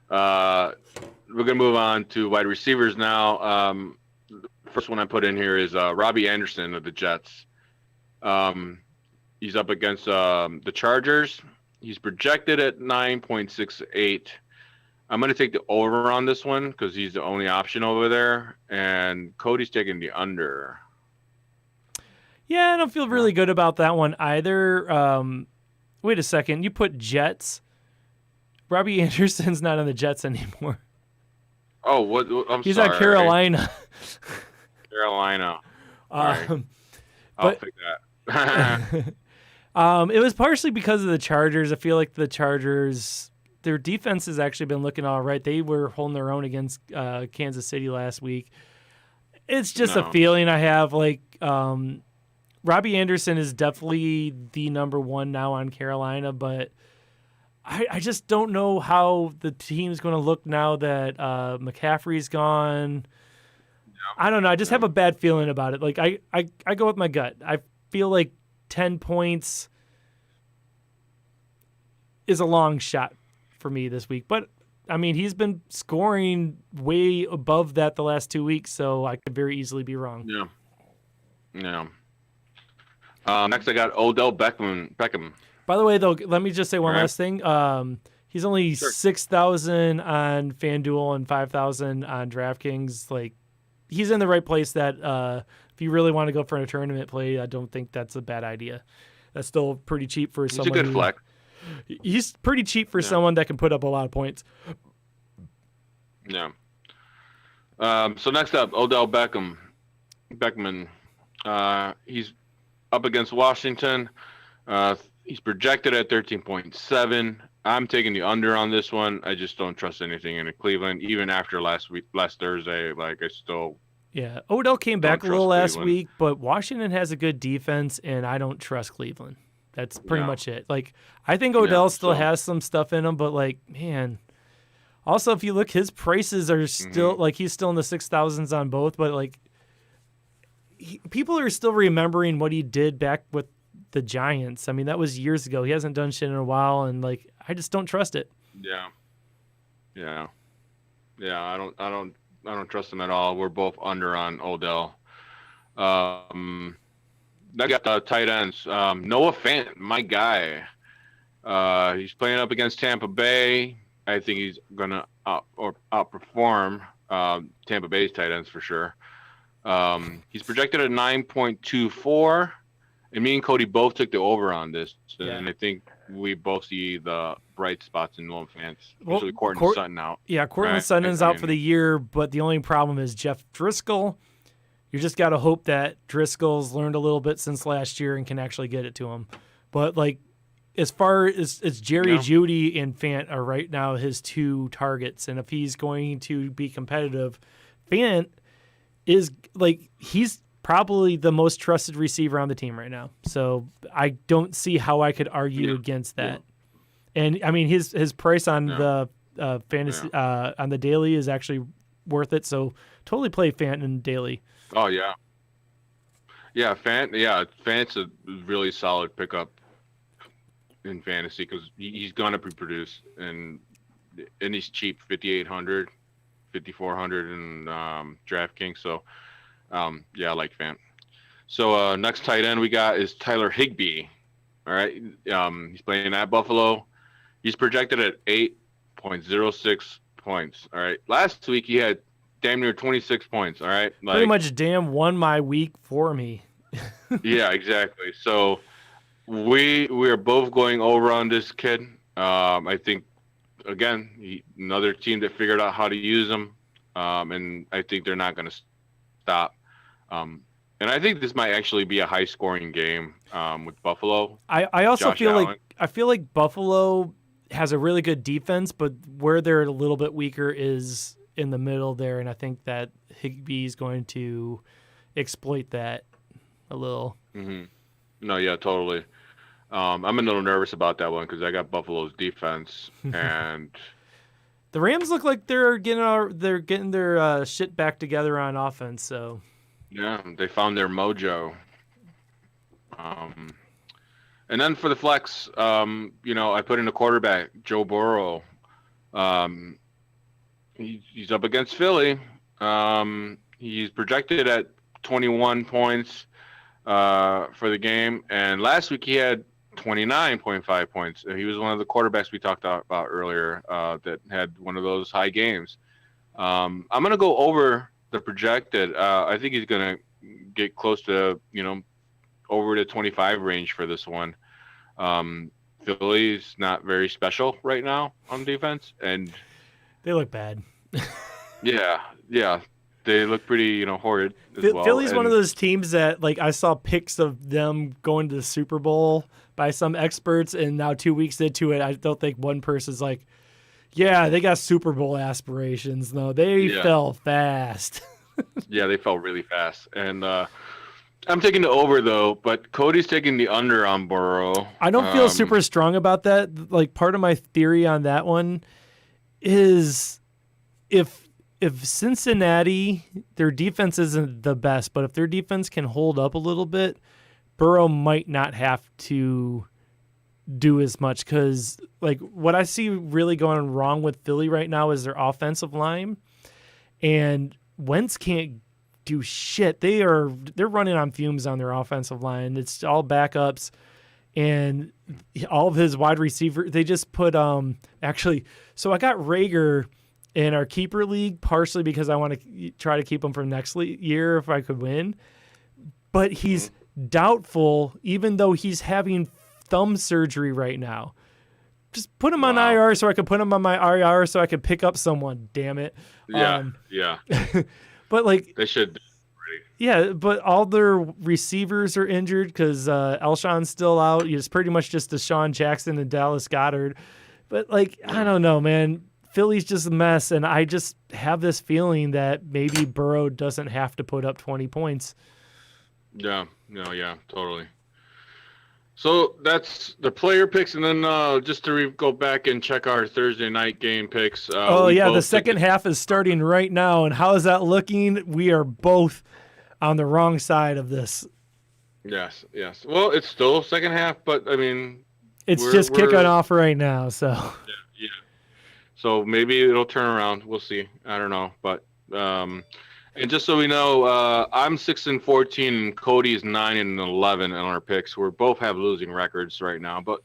We're gonna move on to wide receivers now. First one I put in here is Robbie Anderson of the Jets. He's up against the Chargers. He's projected at 9.68. I'm going to take the over on this one because he's the only option over there, and Cody's taking the under. Yeah, I don't feel really good about that one either. Wait a second. You put Jets. Robbie Anderson's not on the Jets anymore. Oh, what? He's sorry. on Carolina. Carolina. I'll pick that. It was partially because of the Chargers. I feel like the Chargers, their defense has actually been looking all right. They were holding their own against Kansas City last week. It's just a feeling I have. Like Robbie Anderson is definitely the number one now on Carolina, but I just don't know how the team's going to look now that McCaffrey's gone. I don't know. I just have a bad feeling about it. Like I go with my gut. I feel like 10 points is a long shot for me this week. But, I mean, he's been scoring way above that the last 2 weeks, so I could very easily be wrong. Yeah. Next, I got Odell Beckham. By the way, though, let me just say one last thing. He's only 6,000 on FanDuel and 5,000 on DraftKings. Like, he's in the right place that if you really want to go for a tournament play, I don't think that's a bad idea. That's still pretty cheap for someone. He's a good flex. He's pretty cheap for someone that can put up a lot of points. Yeah. So next up, Odell Beckman. He's up against Washington. He's projected at 13.7. I'm taking the under on this one. I just don't trust anything in Cleveland. Even after last Thursday, like I still. Yeah, Odell came back a little last week, but Washington has a good defense, and I don't trust Cleveland. That's pretty much it. Like I think Odell still has some stuff in him, but like man. Also, if you look, his prices are still like he's still in the 6,000s on both, but like people are still remembering what he did back with the Giants. I mean, that was years ago. He hasn't done shit in a while, and like I just don't trust it. Yeah. I don't trust him at all. We're both under on Odell. I got the tight ends. Noah Fant, my guy. He's playing up against Tampa Bay. I think he's gonna outperform Tampa Bay's tight ends for sure. He's projected at 9.24. And me and Cody both took the over on this, and I think we both see the bright spots in Noah Fant, especially Courtland Sutton out. Yeah, Courtland Sutton's out for the year, but the only problem is Jeff Driscoll. You just got to hope that Driscoll's learned a little bit since last year and can actually get it to him. But like, as far as Jerry Jeudy and Fant are right now his two targets, and if he's going to be competitive, Fant is like he's probably the most trusted receiver on the team right now. So I don't see how I could argue against that. And I mean, his price on the fantasy on the daily is actually worth it. So totally play Fant in daily. Oh yeah. Fant's a really solid pickup in fantasy because he's gonna produce and he's cheap, 5,800, 5,400 in DraftKings. So. I like Fant. So next tight end we got is Tyler Higbee. All right. He's playing at Buffalo. He's projected at 8.06 points. All right. Last week he had damn near 26 points. All right. Like, pretty much won my week for me. Yeah, exactly. So we are both going over on this kid. I think again, another team that figured out how to use him. And I think they're not going to stop. And I think this might actually be a high-scoring game with Buffalo. I also feel like Buffalo has a really good defense, but where they're a little bit weaker is in the middle there, and I think that Higbee is going to exploit that a little. Mm-hmm. No, yeah, totally. I'm a little nervous about that one because I got Buffalo's defense, and the Rams look like they're getting their shit back together on offense. So. Yeah, they found their mojo. And then for the flex, I put in a quarterback, Joe Burrow. He's up against Philly. He's projected at 21 points for the game. And last week he had 29.5 points. He was one of the quarterbacks we talked about earlier that had one of those high games. I'm going to go over the projected. I think he's going to get close to, over the 25 range for this one. Philly's not very special right now on defense, and they look bad. yeah, they look pretty, horrid as well. Philly's one of those teams that, like, I saw pics of them going to the Super Bowl by some experts, and now 2 weeks into it, I don't think one person's like, yeah, they got Super Bowl aspirations. No, they fell fast. Yeah, they fell really fast. And I'm taking the over, though, but Cody's taking the under on Burrow. I don't feel super strong about that. Like, part of my theory on that one is if Cincinnati, their defense isn't the best, but if their defense can hold up a little bit, Burrow might not have to do as much, because like what I see really going wrong with Philly right now is their offensive line, and Wentz can't do shit. They're running on fumes on their offensive line. It's all backups, and all of his wide receiver. They just put actually. So I got Rager in our keeper league, partially because I want to try to keep him for next year if I could win, but he's doubtful, even though he's having thumb surgery right now. Just put him on IR so I could put him on my IR so I could pick up someone. Damn it. Yeah. But like they should. Yeah, but all their receivers are injured because Elshon's still out. It's pretty much just Deshaun Jackson and Dallas Goedert. But like, I don't know, man. Philly's just a mess, and I just have this feeling that maybe Burrow doesn't have to put up 20 points. Yeah, totally. So that's the player picks, and then just to go back and check our Thursday night game picks. The second half is starting right now, and how is that looking? We are both on the wrong side of this. Yes. Well, it's still second half, but I mean, it's just kicking off right now. So yeah. So maybe it'll turn around. We'll see. I don't know, but and just so we know, I'm 6-14, and Cody's 9-11 on our picks. We both have losing records right now, but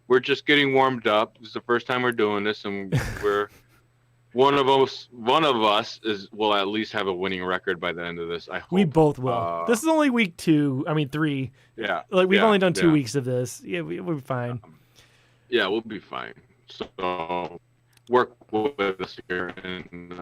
we're just getting warmed up. This is the first time we're doing this, and we're one of us will at least have a winning record by the end of this. I hope we both will. This is only week 3. Yeah, like we've only done 2 weeks of this. Yeah, we'll be fine. Yeah, we'll be fine. So work with us here and.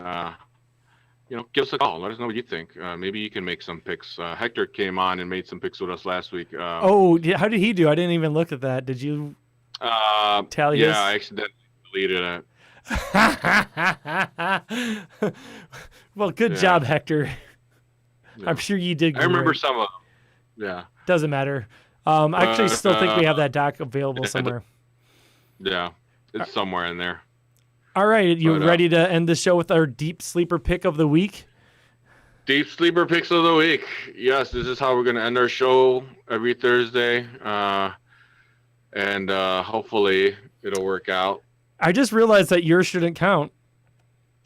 Give us a call. Let us know what you think. Maybe you can make some picks. Hector came on and made some picks with us last week. How did he do? I didn't even look at that. Did you tally his? Yeah, I accidentally deleted it. Well, good job, Hector. Yeah. I'm sure you did. I remember some of them. Yeah. Doesn't matter. I actually still think we have that doc available somewhere. Yeah, it's somewhere in there. All right, you ready to end the show with our deep sleeper pick of the week? Deep sleeper picks of the week. Yes, this is how we're going to end our show every Thursday, and hopefully it'll work out. I just realized that yours shouldn't count.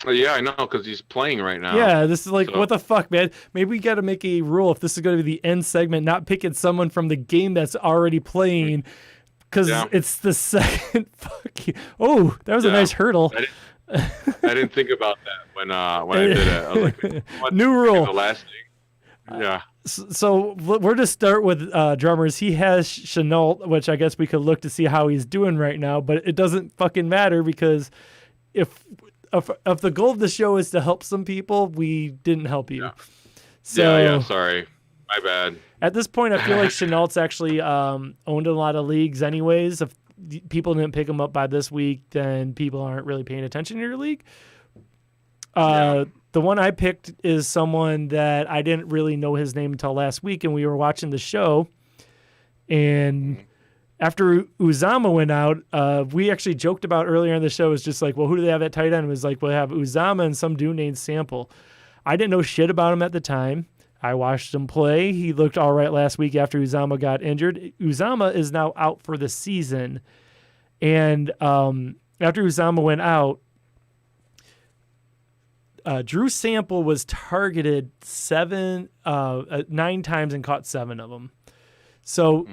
Yeah, I know, because he's playing right now. Yeah, this is like, what the fuck, man? Maybe we got to make a rule if this is going to be the end segment, not picking someone from the game that's already playing. Because it's the second fucking. Oh, that was a nice hurdle. I didn't think about that when I did it. I was like, new rule. The last thing. Yeah. So we're to start with drummers. He has Chenault, which I guess we could look to see how he's doing right now, but it doesn't fucking matter because if the goal of the show is to help some people, we didn't help you. Yeah. So, sorry. My bad. At this point, I feel like Chenault's actually owned a lot of leagues anyways. If people didn't pick him up by this week, then people aren't really paying attention to your league. The one I picked is someone that I didn't really know his name until last week, and we were watching the show. And after Uzama went out, we actually joked about earlier in the show. It was just like, well, who do they have at tight end? It was like, we'll have Uzama and some dude named Sample. I didn't know shit about him at the time. I watched him play. He looked all right last week after Uzama got injured. Uzama is now out for the season. And after Uzama went out, Drew Sample was targeted 9 times and caught 7 of them. So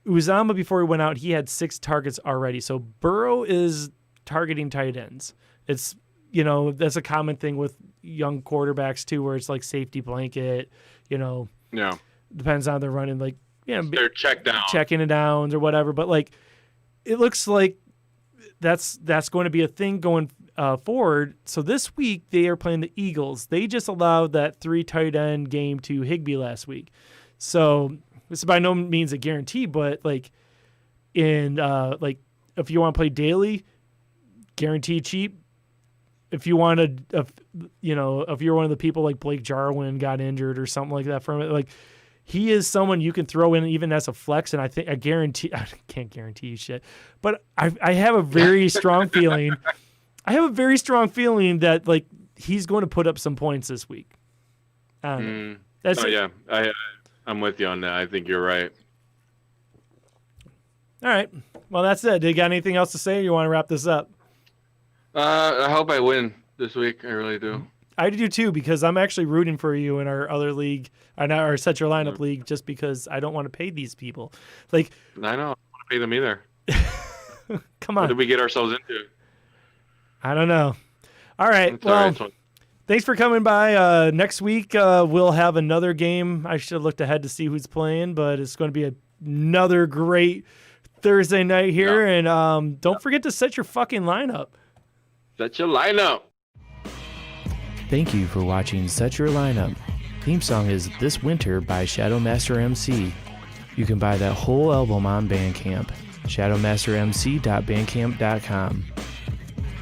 Uzama, before he went out, he had 6 targets already. So Burrow is targeting tight ends. It's, that's a common thing with young quarterbacks too, where it's like safety blanket, depends on the running. Like they're checked down, checking it downs or whatever. But like, it looks like that's going to be a thing going forward. So this week they are playing the Eagles. They just allowed that 3 tight end game to Higbee last week. So this is by no means a guarantee, but like like if you want to play daily, guaranteed cheap. If you wanted, if you're one of the people like Blake Jarwin got injured or something like that from it, like he is someone you can throw in even as a flex. And I can't guarantee you shit, but I have a very strong feeling. I have a very strong feeling that like he's going to put up some points this week. I'm with you on that. I think you're right. All right. Well, that's it. Do you got anything else to say? Or you want to wrap this up? I hope I win this week. I really do. I do too, because I'm actually rooting for you in our other league, our Set Your Lineup league, just because I don't want to pay these people. Like, I know. I don't want to pay them either. Come on. What did we get ourselves into? I don't know. All right. Well, thanks for coming by. Next week, we'll have another game. I should have looked ahead to see who's playing, but it's going to be another great Thursday night here. Yep. And don't forget to set your fucking lineup. Set your lineup. Thank you for watching Set Your Lineup. Theme song is This Winter by Shadowmaster MC. You can buy that whole album on Bandcamp. shadowmastermc.bandcamp.com.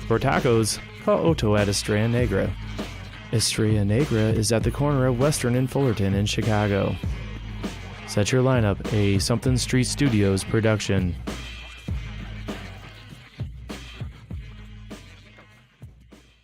For tacos, call Otto at Estrella Negra. Estrella Negra is at the corner of Western and Fullerton in Chicago. Set Your Lineup, a Something Street Studios production.